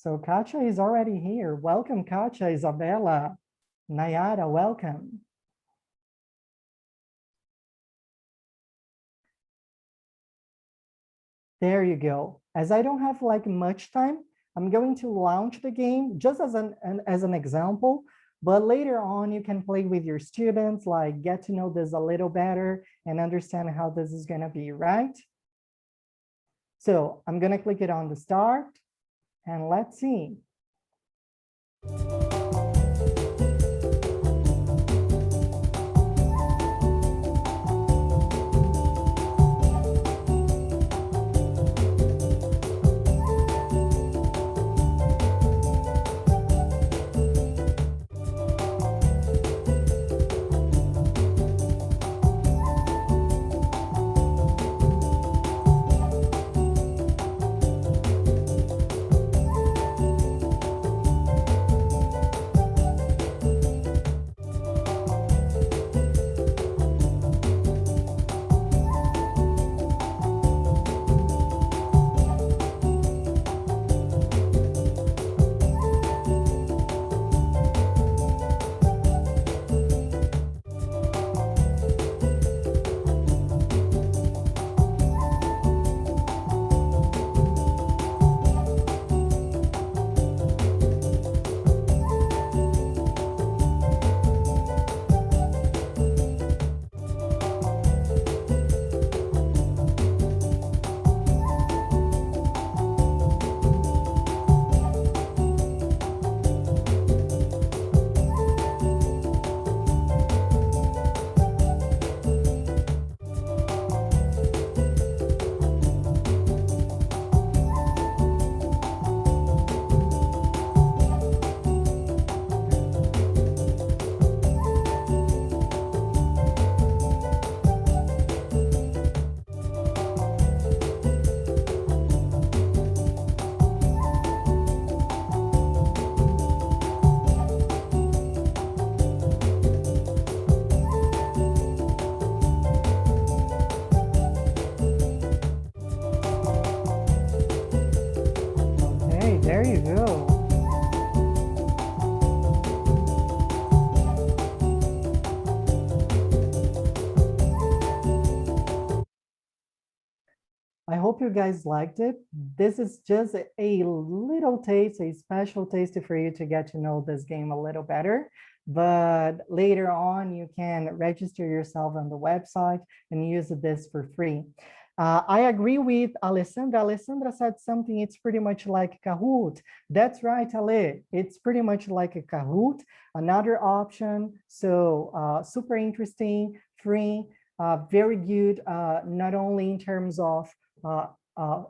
So Katya is already here. Welcome, Katya, Isabella, Nayara, welcome. There you go. As I don't have like much time, I'm going to launch the game just as an example, but later on you can play with your students, like get to know this a little better and understand how this is going to be, right? So I'm going to click it on the start and let's see. There you go. I hope you guys liked it. This is just a little taste, a special taste for you to get to know this game a little better. But later on, you can register yourself on the website and use this for free. I agree with Alessandra. Alessandra said something, it's pretty much like Kahoot. That's right, Ale. It's pretty much like a Kahoot, another option. So super interesting, free, very good, not only in terms of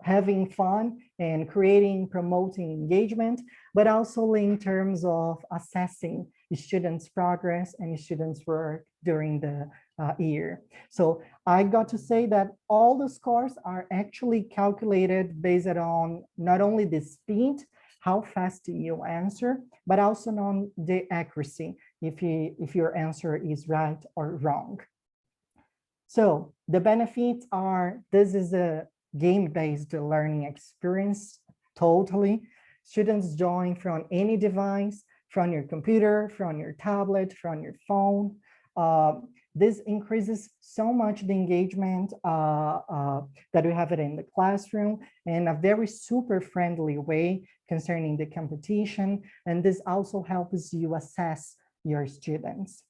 having fun and creating, promoting engagement, but also in terms of assessing students' progress and students' work during the year. So I got to say that all the scores are actually calculated based on not only the speed, how fast you answer, but also on the accuracy, if your answer is right or wrong. So the benefits are, this is a game-based learning experience, totally. Students join from any device, from your computer, from your tablet, from your phone. This increases so much the engagement that we have it in the classroom in a very super friendly way concerning the competition. And this also helps you assess your students.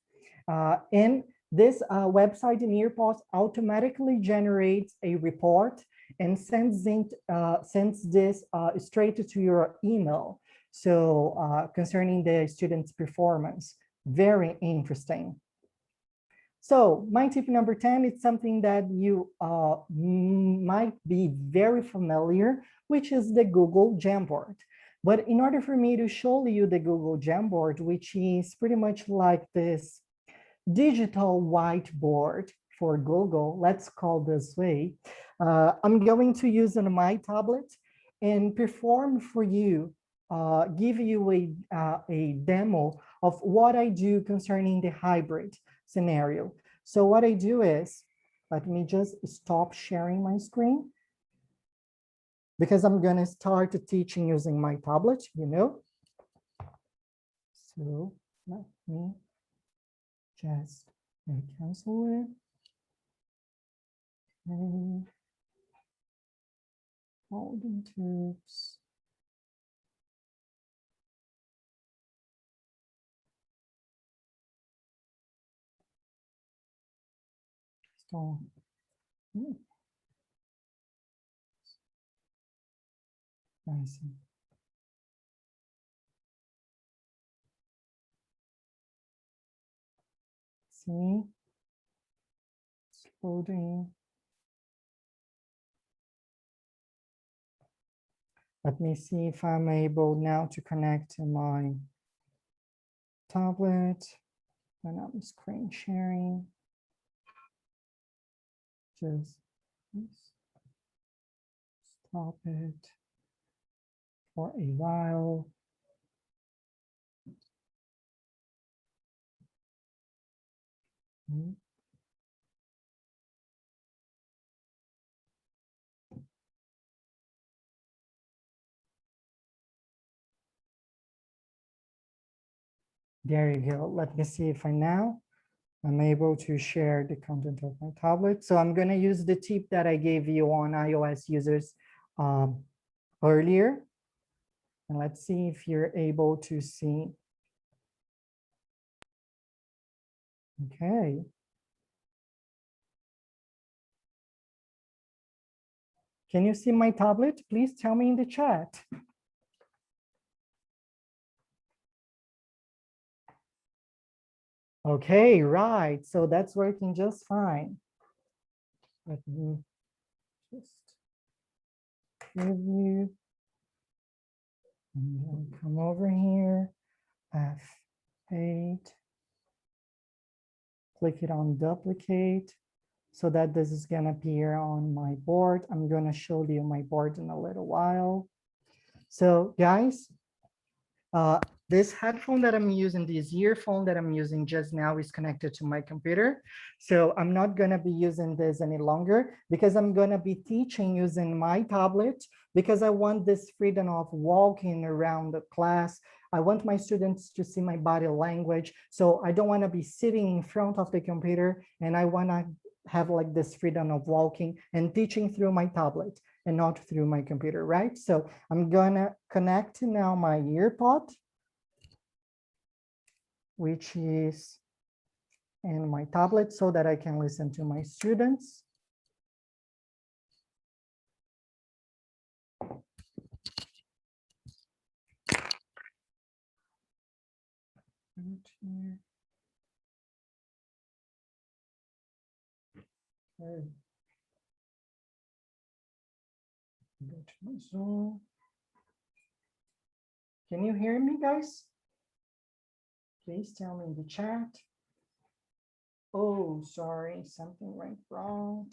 And this website in Nearpod automatically generates a report and sends this straight to your email. So concerning the student's performance, very interesting. So my tip number 10 is something that you might be very familiar, which is the Google Jamboard. But in order for me to show you the Google Jamboard, which is pretty much like this digital whiteboard for Google, let's call this way, I'm going to use on my tablet and perform for you, give you a demo of what I do concerning the hybrid scenario. So what I do is, let me just stop sharing my screen. because I'm gonna start teaching using my tablet, you know. So let me just cancel it. Okay. Holding tubes. So, I see. See, it's loading. Let me see if I'm able now to connect to my tablet when I'm screen sharing. Just stop it for a while. There you go. Let me see if I'm able to share the content of my tablet. So I'm going to use the tip that I gave you on iOS users earlier. And let's see if you're able to see. Okay. Can you see my tablet? Please tell me in the chat. Okay, right. So that's working just fine. Let me just preview. And then come over here, F8. Click it on duplicate so that this is going to appear on my board. I'm going to show you my board in a little while. So guys, this headphone that I'm using, this earphone that I'm using just now is connected to my computer. So I'm not going to be using this any longer because I'm going to be teaching using my tablet because I want this freedom of walking around the class. I want my students to see my body language. So I don't want to be sitting in front of the computer, and I want to have like this freedom of walking and teaching through my tablet and not through my computer, right? So I'm gonna connect now my Nearpod, which is in my tablet so that I can listen to my students. Okay. Go to my Zoom. Can you hear me, guys? Please tell me in the chat. Oh, sorry, something went wrong.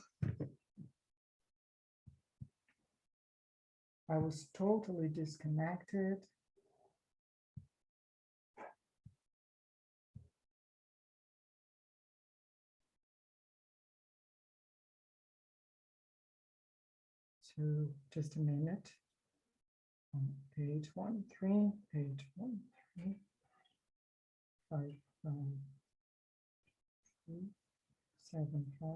I was totally disconnected. So just a minute. On page 13, page 13, 5, 3, 7, 5,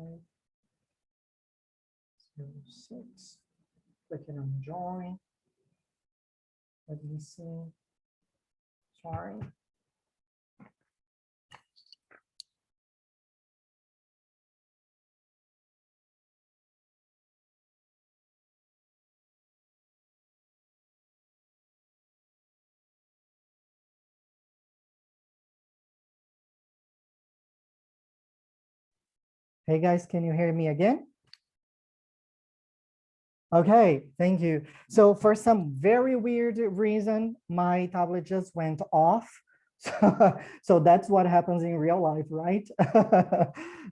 0, 6. Click it on join. Let me see. Sorry. Hey guys, can you hear me again? Okay, thank you. So for some very weird reason, my tablet just went off. So that's what happens in real life, right?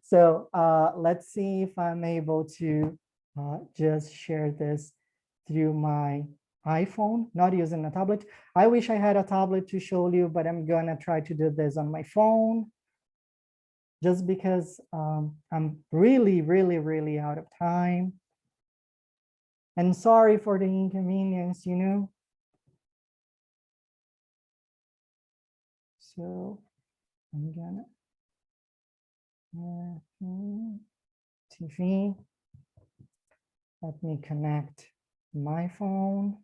So let's see if I'm able to just share this through my iPhone, not using a tablet. I wish I had a tablet to show you, but I'm gonna try to do this on my phone just because I'm really out of time. And sorry for the inconvenience, you know. So I'm gonna TV. Let me connect my phone.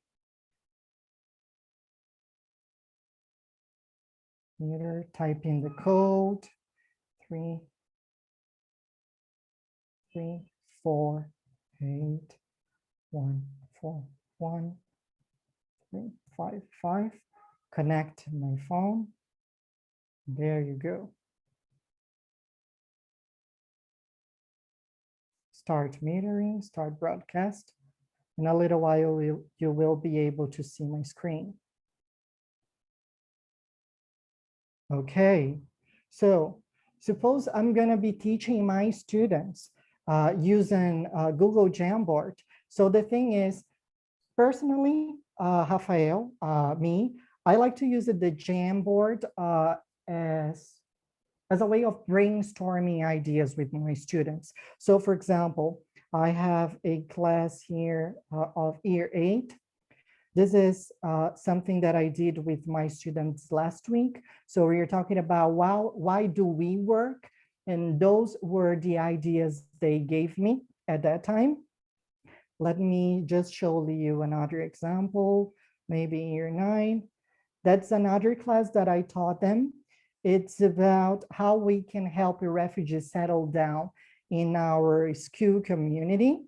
Here, type in the code 3, 3, 4, 8, 1, 4, 1, 3, 5, 5. Connect my phone. There you go. Start metering, start broadcast. In a little while, you will be able to see my screen. Okay, so suppose I'm gonna be teaching my students using Google Jamboard. So the thing is, personally, Rafael, me, I like to use the Jamboard as a way of brainstorming ideas with my students. So for example, I have a class here of year 8. This is something that I did with my students last week. So we are talking about why do we work? And those were the ideas they gave me at that time. Let me just show you another example, maybe year 9. That's another class that I taught them. It's about how we can help the refugees settle down in our school community.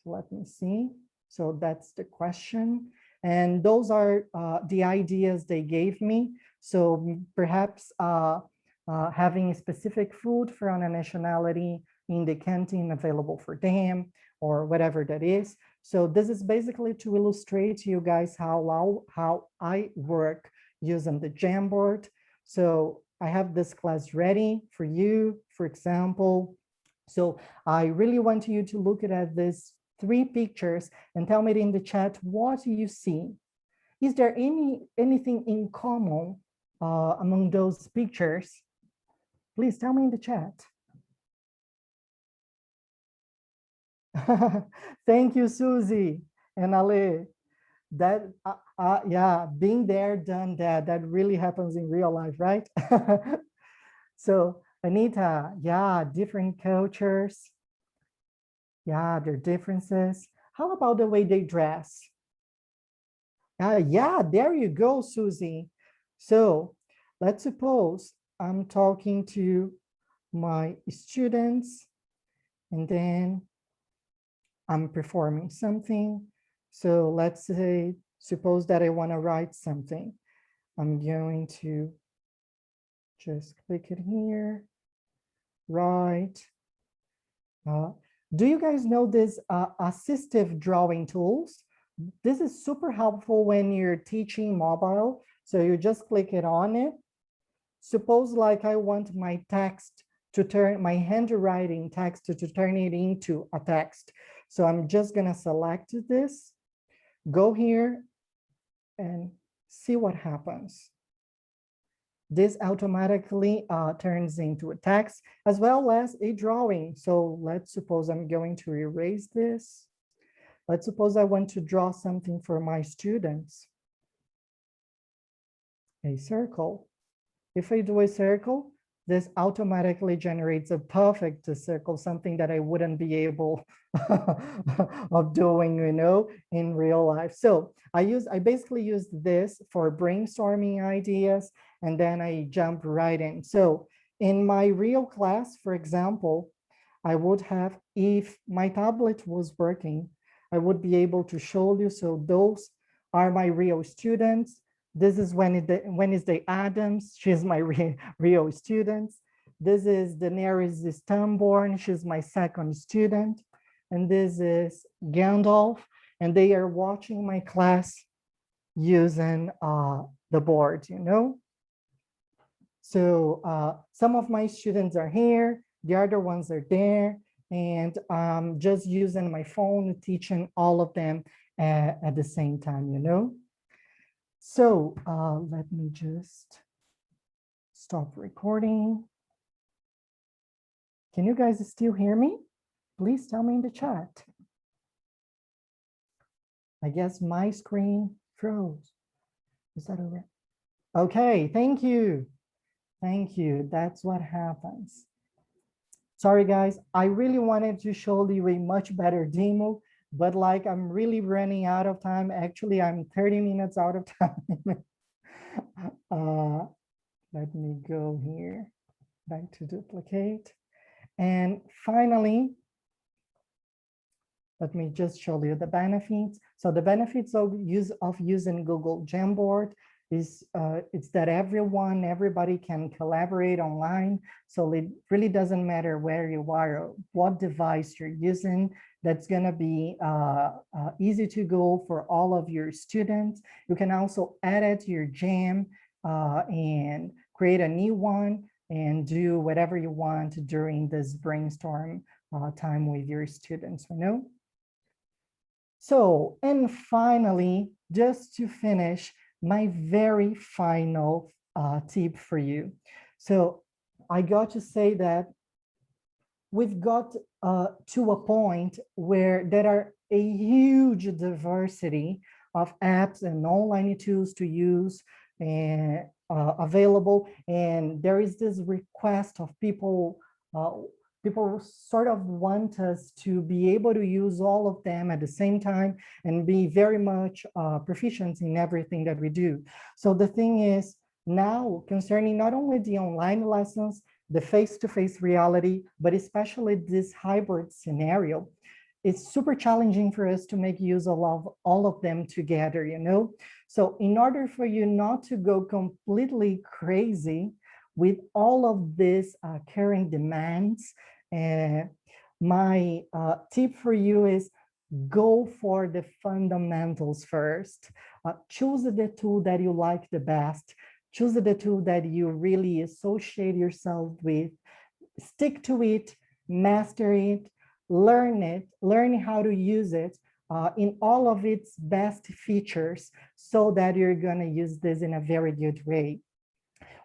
So let me see. So that's the question. And those are the ideas they gave me. So perhaps having specific food from a nationality in the canteen available for them or whatever that is. So this is basically to illustrate to you guys how I work using the Jamboard. So I have this class ready for you, for example. So I really want you to look at this 3 pictures and tell me in the chat what you see. Is there anything in common among those pictures? Please tell me in the chat. Thank you, Susie and Ale. That yeah, being there, done that. That really happens in real life, right? So Anita, yeah, different cultures. Yeah, their differences. How about the way they dress? Yeah, there you go, Susie. So let's suppose I'm talking to my students and then I'm performing something. So let's say, suppose that I want to write something. I'm going to just click it here, write. Do you guys know this assistive drawing tools? This is super helpful when you're teaching mobile. So you just click it on it. Suppose like I want my text to turn, my handwriting text to turn it into a text. So I'm just gonna select this, go here and see what happens. This automatically turns into a text as well as a drawing. So let's suppose I'm going to erase this. Let's suppose I want to draw something for my students. A circle. If I do a circle, this automatically generates a perfect circle, something that I wouldn't be able of doing, you know, in real life. So I basically use this for brainstorming ideas, and then I jump right in. So in my real class, for example, I would have, if my tablet was working, I would be able to show you. So those are my real students. This is when is the Adams, she's my real student. This is Daenerys Stamborn, she's my second student. And this is Gandalf, and they are watching my class using the board, you know? So some of my students are here, the other ones are there, and I'm just using my phone, teaching all of them at the same time, you know? So let me just stop recording. Can you guys still hear me? Please tell me in the chat. I guess my screen froze. Is that over? Okay, thank you. Thank you. That's what happens. Sorry, guys. I really wanted to show you a much better demo, but like I'm really running out of time. Actually, I'm 30 minutes out of time. Let me go here, back to duplicate. And finally, let me just show you the benefits. So the benefits of using Google Jamboard is it's that everybody can collaborate online. So it really doesn't matter where you are or what device you're using. That's gonna be easy to go for all of your students. You can also edit your jam and create a new one and do whatever you want during this brainstorm time with your students, you know? So, and finally, just to finish, my very final tip for you. So I got to say that we've got to a point where there are a huge diversity of apps and online tools to use and available. And there is this request of people people sort of want us to be able to use all of them at the same time and be very much proficient in everything that we do. So the thing is now concerning not only the online lessons, the face-to-face reality, but especially this hybrid scenario, it's super challenging for us to make use of all of them together, you know? So in order for you not to go completely crazy with all of these current demands, my tip for you is go for the fundamentals first. Choose the tool that you like the best. Choose the tool that you really associate yourself with. Stick to it, master it, learn how to use it in all of its best features so that you're going to use this in a very good way.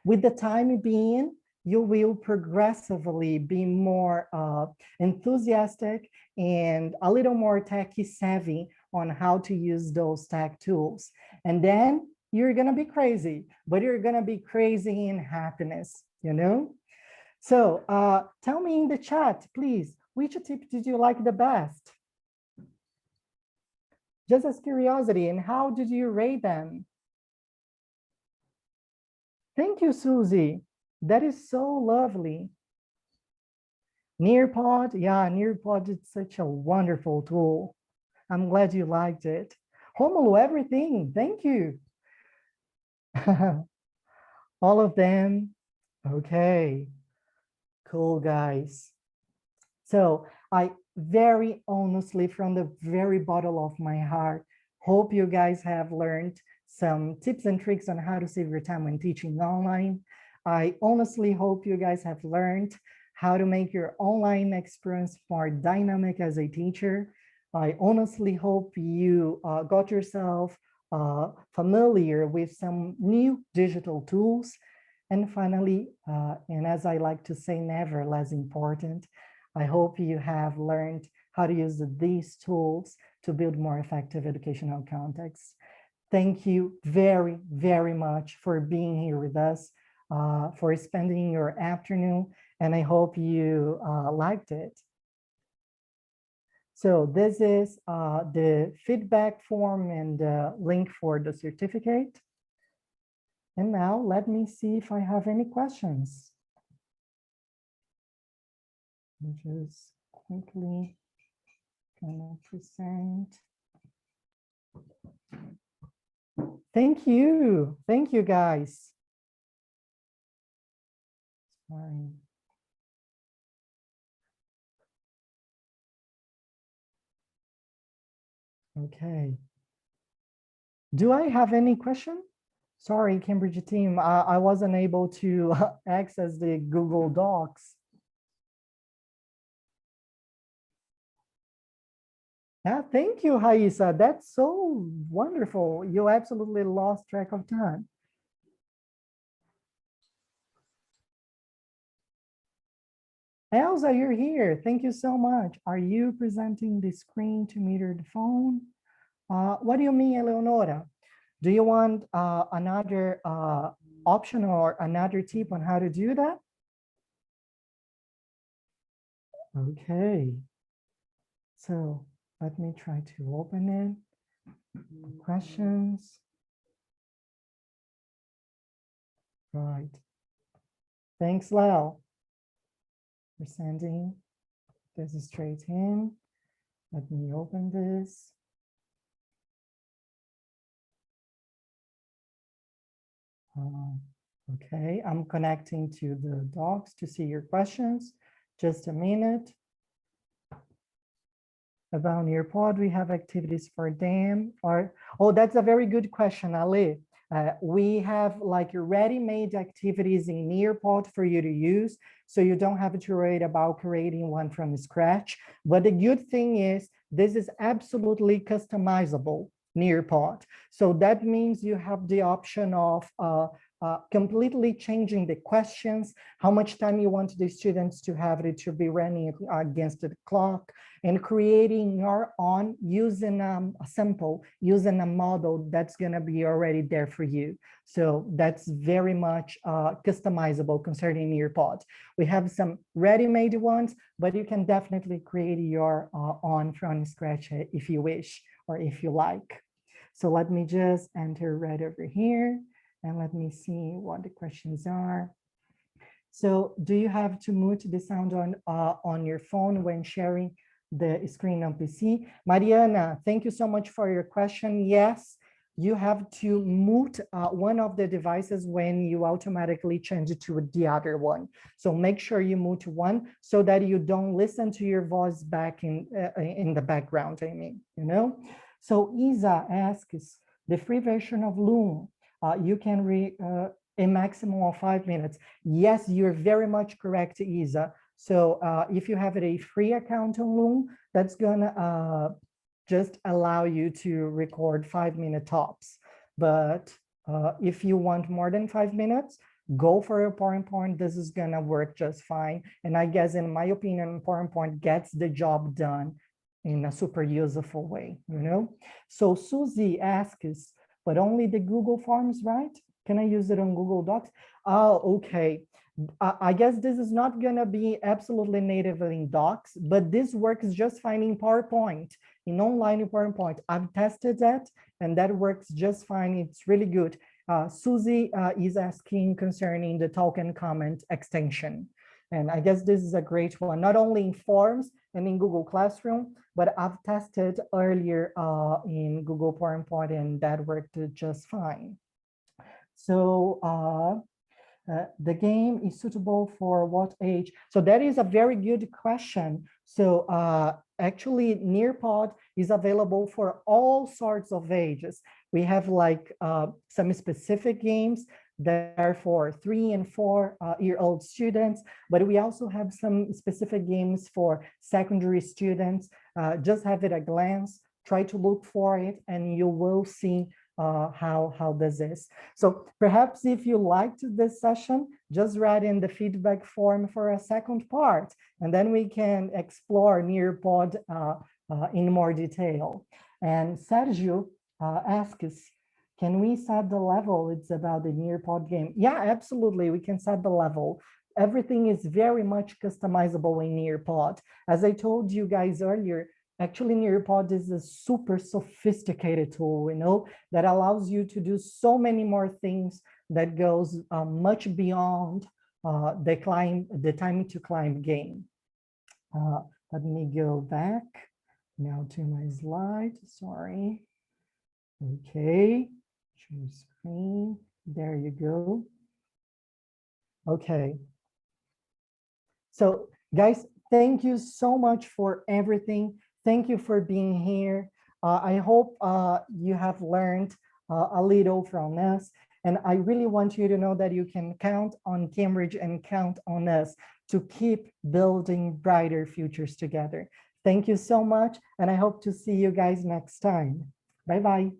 With the time being, you will progressively be more enthusiastic and a little more techie savvy on how to use those tech tools. And then you're gonna be crazy, but you're gonna be crazy in happiness, you know? So tell me in the chat, please, which tip did you like the best? Just as curiosity, and how did you rate them? Thank you, Susie. That is so lovely. Nearpod, yeah, Nearpod is such a wonderful tool. I'm glad you liked it. Romulo, everything, thank you. All of them, okay, cool guys. So I very honestly, from the very bottom of my heart, hope you guys have learned some tips and tricks on how to save your time when teaching online. I honestly hope you guys have learned how to make your online experience more dynamic as a teacher. I honestly hope you got yourself familiar with some new digital tools. And finally, and as I like to say, never less important, I hope you have learned how to use these tools to build more effective educational contexts. Thank you very, very much for being here with us, for spending your afternoon, and I hope you liked it. So this is the feedback form and the link for the certificate. And now let me see if I have any questions. I'm just quickly gonna present. Thank you guys. Sorry. Okay. Do I have any question? Sorry, Cambridge team, I wasn't able to access the Google Docs. Yeah, thank you, Raisa. That's so wonderful. You absolutely lost track of time. Elsa, you're here. Thank you so much. Are you presenting the screen to mirror the phone? What do you mean, Eleonora? Do you want another option or another tip on how to do that? Okay. So let me try to open it. Questions. Right. Thanks, Leo, for sending this straight in. Let me open this. Okay, I'm connecting to the docs to see your questions. Just a minute. About Nearpod, we have activities for them. Or oh, that's a very good question, Ali. We have like ready-made activities in Nearpod for you to use, so you don't have to worry about creating one from scratch. But the good thing is this is absolutely customizable, Nearpod. So that means you have the option of completely changing the questions, how much time you want the students to have it to be running against the clock, and creating your own using a sample, using a model that's going to be already there for you. So that's very much customizable concerning Nearpod. We have some ready-made ones, but you can definitely create your own from scratch if you wish or if you like. So let me just enter right over here and let me see what the questions are. So do you have to mute the sound on your phone when sharing the screen on PC? Mariana, thank you so much for your question. Yes, you have to mute one of the devices when you automatically change it to the other one. So make sure you mute one so that you don't listen to your voice back in the background, I mean, you know? So Isa asks, the free version of Loom, you can read a maximum of 5 minutes. Yes, you're very much correct, Isa. So if you have a free account on Loom, that's gonna just allow you to record 5-minute tops. But if you want more than 5 minutes, go for a PowerPoint. This is gonna work just fine. And I guess in my opinion, PowerPoint gets the job done in a super useful way, you know? So Susie asks, but only the Google Forms, right? Can I use it on Google Docs? Oh, okay. I guess this is not gonna be absolutely native in Docs, but this works just fine in PowerPoint, in online PowerPoint. I've tested that and that works just fine. It's really good. Susie is asking concerning the talk and comment extension. And I guess this is a great one, not only in Forms and in Google Classroom, but I've tested earlier in Google PowerPoint and that worked just fine. So the game is suitable for what age? So that is a very good question. So actually Nearpod is available for all sorts of ages. We have like some specific games that are for 3 and 4-year-old students, but we also have some specific games for secondary students. Just have it at a glance, try to look for it, and you will see how this is. So perhaps if you liked this session, just write in the feedback form for a second part, and then we can explore Nearpod in more detail. And Sergio asks, can we set the level? It's about the Nearpod game. Yeah, absolutely, we can set the level. Everything is very much customizable in Nearpod. As I told you guys earlier, actually, Nearpod is a super sophisticated tool, you know, that allows you to do so many more things that goes much beyond the time to climb game. Let me go back now to my slide. Sorry. Okay, share screen. There you go. Okay. So guys, thank you so much for everything. Thank you for being here. I hope you have learned a little from us. And I really want you to know that you can count on Cambridge and count on us to keep building brighter futures together. Thank you so much. And I hope to see you guys next time. Bye-bye.